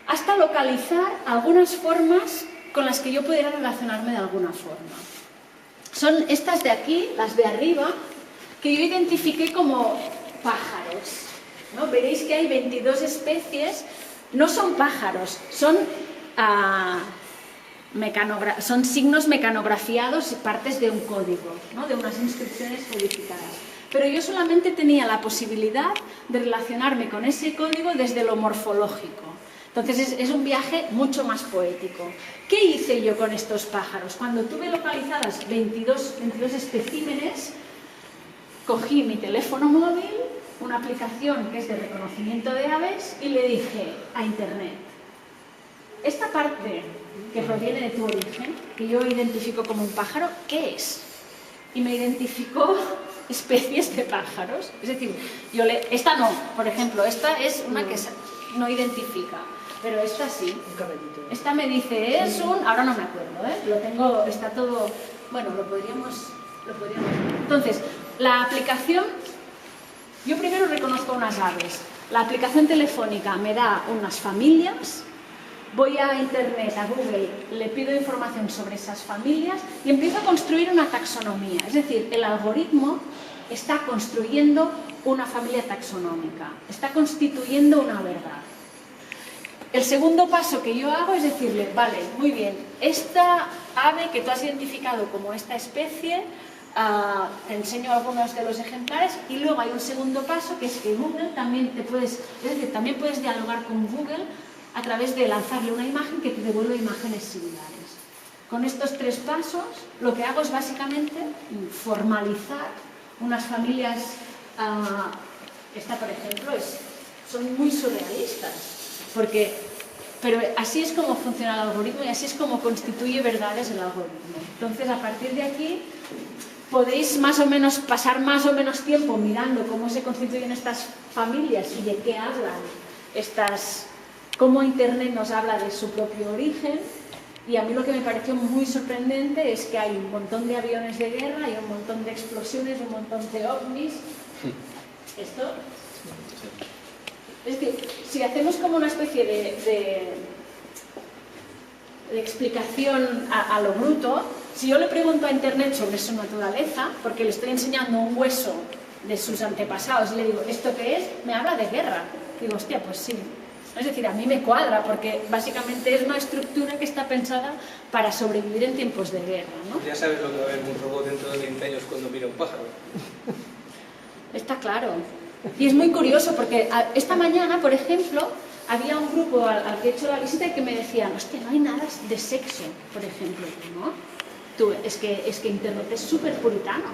hasta localizar algunas formas con las que yo pudiera relacionarme de alguna forma. Son estas de aquí, las de arriba, que yo identifiqué como pájaros, ¿no? Veréis que hay 22 especies, no son pájaros, son signos mecanografiados y partes de un código, ¿no? De unas instrucciones codificadas. Pero yo solamente tenía la posibilidad de relacionarme con ese código desde lo morfológico. Entonces es un viaje mucho más poético. ¿Qué hice yo con estos pájaros? Cuando tuve localizadas 22 especímenes, cogí mi teléfono móvil, una aplicación que es de reconocimiento de aves, y le dije a Internet, esta parte que proviene de tu origen, que yo identifico como un pájaro, ¿qué es? Y me identificó especies de pájaros. Es decir, esta no, por ejemplo, esta es una que no identifica, pero esta sí. Esta me dice, ahora no me acuerdo, está todo, bueno, lo podríamos. Entonces, la aplicación, yo primero reconozco unas aves, la aplicación telefónica me da unas familias, voy a Internet, a Google, le pido información sobre esas familias y empiezo a construir una taxonomía. Es decir, el algoritmo está construyendo una familia taxonómica, está constituyendo una verdad. El segundo paso que yo hago es decirle, vale, muy bien, esta ave que tú has identificado como esta especie, te enseño algunos de los ejemplares, y luego hay un segundo paso que es que Google también también puedes dialogar con Google a través de lanzarle una imagen que te devuelve imágenes similares. Con estos tres pasos lo que hago es básicamente formalizar unas familias Esta, por ejemplo, son muy surrealistas, pero así es como funciona el algoritmo y así es como constituye verdades el algoritmo. Entonces, a partir de aquí, podéis más o menos pasar más o menos tiempo mirando cómo se constituyen estas familias y de qué hablan cómo Internet nos habla de su propio origen. Y a mí lo que me pareció muy sorprendente es que hay un montón de aviones de guerra, hay un montón de explosiones, un montón de ovnis. Esto... Es decir, si hacemos como una especie de explicación a lo bruto, si yo le pregunto a Internet sobre su naturaleza, porque le estoy enseñando un hueso de sus antepasados y le digo, ¿esto qué es? Me habla de guerra. Digo, hostia, pues sí. Es decir, a mí me cuadra, porque básicamente es una estructura que está pensada para sobrevivir en tiempos de guerra, ¿no? Ya sabes lo que va a haber un robot dentro de 20 años cuando mira un pájaro. Está claro. Y es muy curioso, porque esta mañana, por ejemplo, había un grupo al que he hecho la visita y que me decían, hostia, no hay nada de sexo, por ejemplo, ¿no? Es que Internet es súper puritano.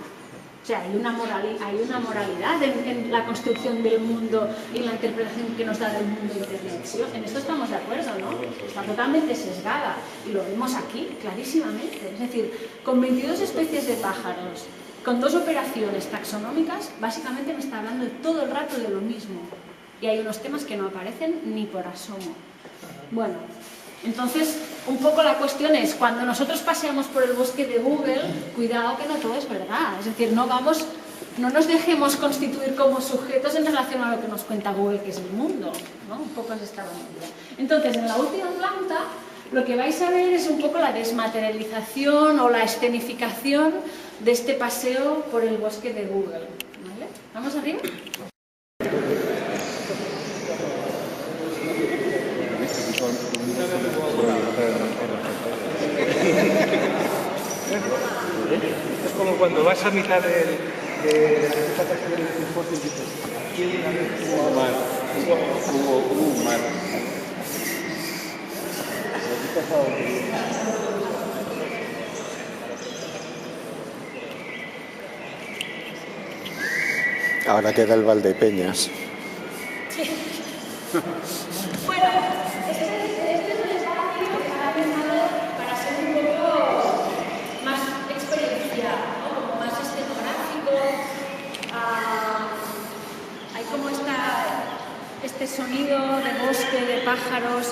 O sea, hay una moralidad en la construcción del mundo y en la interpretación que nos da del mundo Internet. ¿Sí? En esto estamos de acuerdo, ¿no? Está totalmente sesgada y lo vemos aquí clarísimamente. Es decir, con 22 especies de pájaros, con 2 operaciones taxonómicas, básicamente me está hablando todo el rato de lo mismo. Y hay unos temas que no aparecen ni por asomo. Bueno, entonces, un poco la cuestión es, cuando nosotros paseamos por el bosque de Google, cuidado que no todo es verdad. Es decir, no nos dejemos constituir como sujetos en relación a lo que nos cuenta Google, que es el mundo, ¿no? Un poco es esta medida. Entonces, en la última planta, lo que vais a ver es un poco la desmaterialización o la escenificación de este paseo por el bosque de Google. ¿Vale? ¿Vamos arriba? Es como cuando vas a mitad de la del transporte y dices, aquí hay un mar. Hubo un mar. Ahora queda el Valdepeñas. Bueno, este es un espacio que está pensado para ser un poco más experiencial, ¿no? Como más escenográfico. Hay como este sonido de bosque, de pájaros.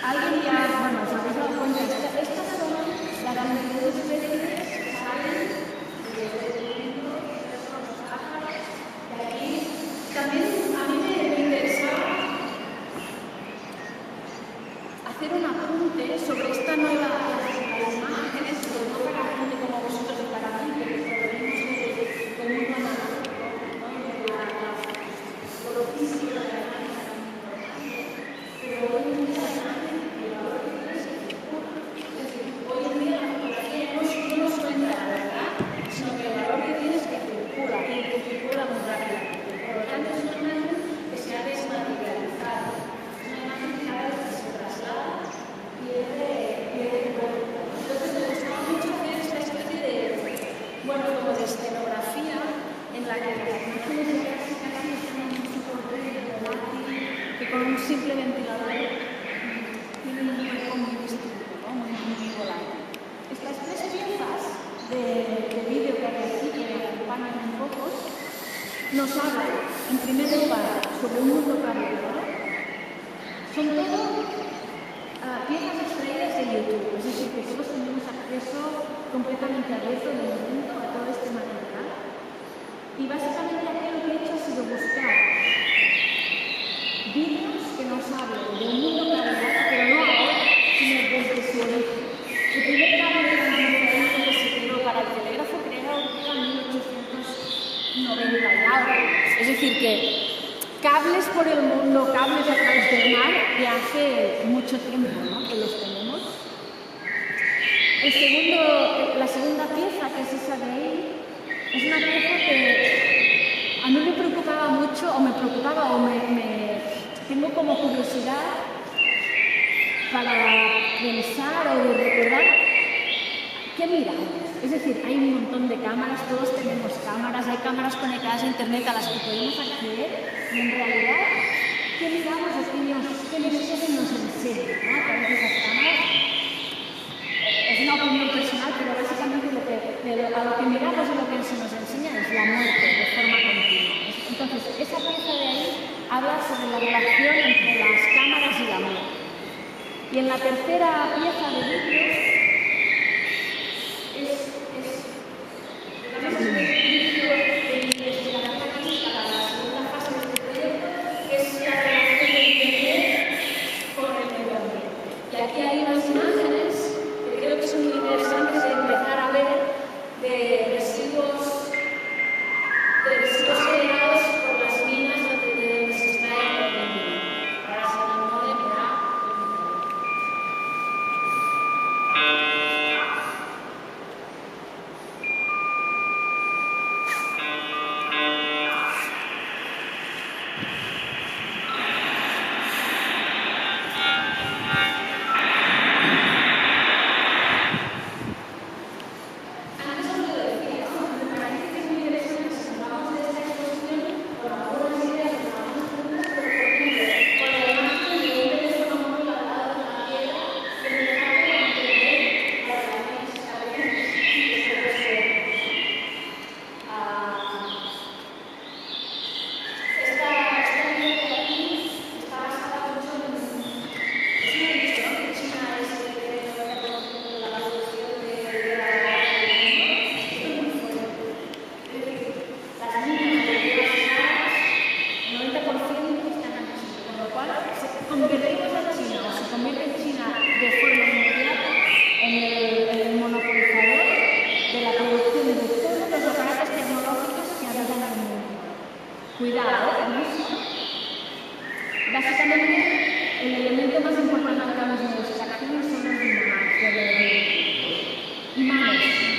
Alguien ya, bueno, os habéis dado cuenta, estas son las 22 especies que salen de los pájaros. De aquí también a mí me interesaba hacer un apunte sobre esta nueva imágenes, sobre todo para gente como vosotros y para mí, que venimos del mundo analógico, ¿no? Lo físico, de la imagen, pero hoy en día la imagen y el valor que tiene es decir, hoy en día la fotografía no nos cuenta la verdad, sino que el valor que tiene es que circula, y que circula muy rápidamente. Por lo tanto, es una imagen que se ha desmaterializado. Es una imagen que cada vez se traslada pierde cuerpo. Entonces me gustaba mucho hacer esta especie de, bueno, como de escenografía en la que las imágenes de casi tienen mucho portrait de lápiz, que con un simple ventilador tienen un cuerpo muy distinto, ¿no? Muy volátil. Estas 3 piezas de vídeo que hay aquí, que me acompañan un poco, nos hablan, en primer lugar, sobre un mundo cambiado. Son todo piezas extraídas de YouTube, es decir, que todos tenemos acceso completamente abierto en el momento a todo este material. Y básicamente aquí lo que he hecho ha sido buscar vídeos que nos hablen del mundo cambiado, pero no ahora, sino desde su origen. El primer cable de transferencia que se creó para el telégrafo creado en 1890 y algo. Es decir, que cables por el mundo, cables a través del mar, de hace mucho tiempo, ¿no? Que los tenemos. La segunda pieza, que es esa de ahí, es una pieza que a mí me preocupaba mucho, o me preocupaba, o tengo como curiosidad para pensar o de recordar qué miramos. Es decir, hay un montón de cámaras, todos tenemos cámaras, hay cámaras conectadas a internet a las que podemos acceder y en realidad, ¿qué miramos o qué nos enseñan? ¿No? A través de esas cámaras. Es una opinión personal, pero básicamente a lo que miramos y lo que se nos enseña es la muerte de forma continua. Entonces, esa pieza de ahí habla sobre la relación entre las cámaras y la muerte. Y en la tercera pieza de libro es un inicio de investigación aquí para la segunda fase de este proyecto, que es la relación de Internet con el medio ambiente. Y aquí hay unas imágenes que creo que son muy interesantes de empezar a ver de residuos generados por las minas de donde se extrae el petróleo. Ahora se dan moda de mirar. Básicamente, el elemento más importante de las extracciones son los imanes.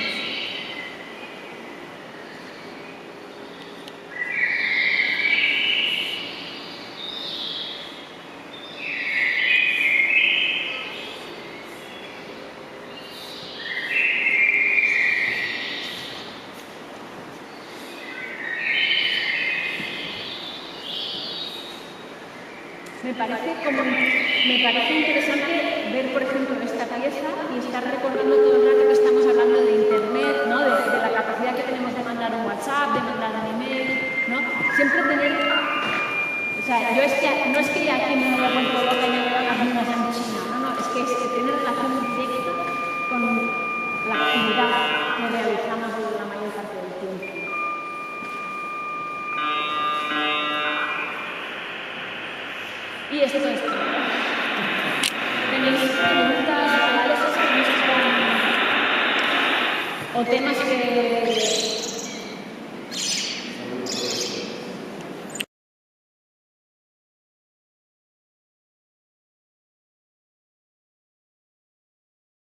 Me parece interesante ver, por ejemplo, esta pieza y estar recordando todo el rato que estamos hablando de Internet, ¿no? de la capacidad que tenemos de mandar un WhatsApp, de mandar un email, ¿no? Siempre tener... O sea, yo no es que aquí me haya vuelto loca y me veo las minas en China, no, es que tener relación directa con la actividad que realizamos la mayor parte del tiempo. Y esto es todo. ¿Tenéis preguntas reales o temas que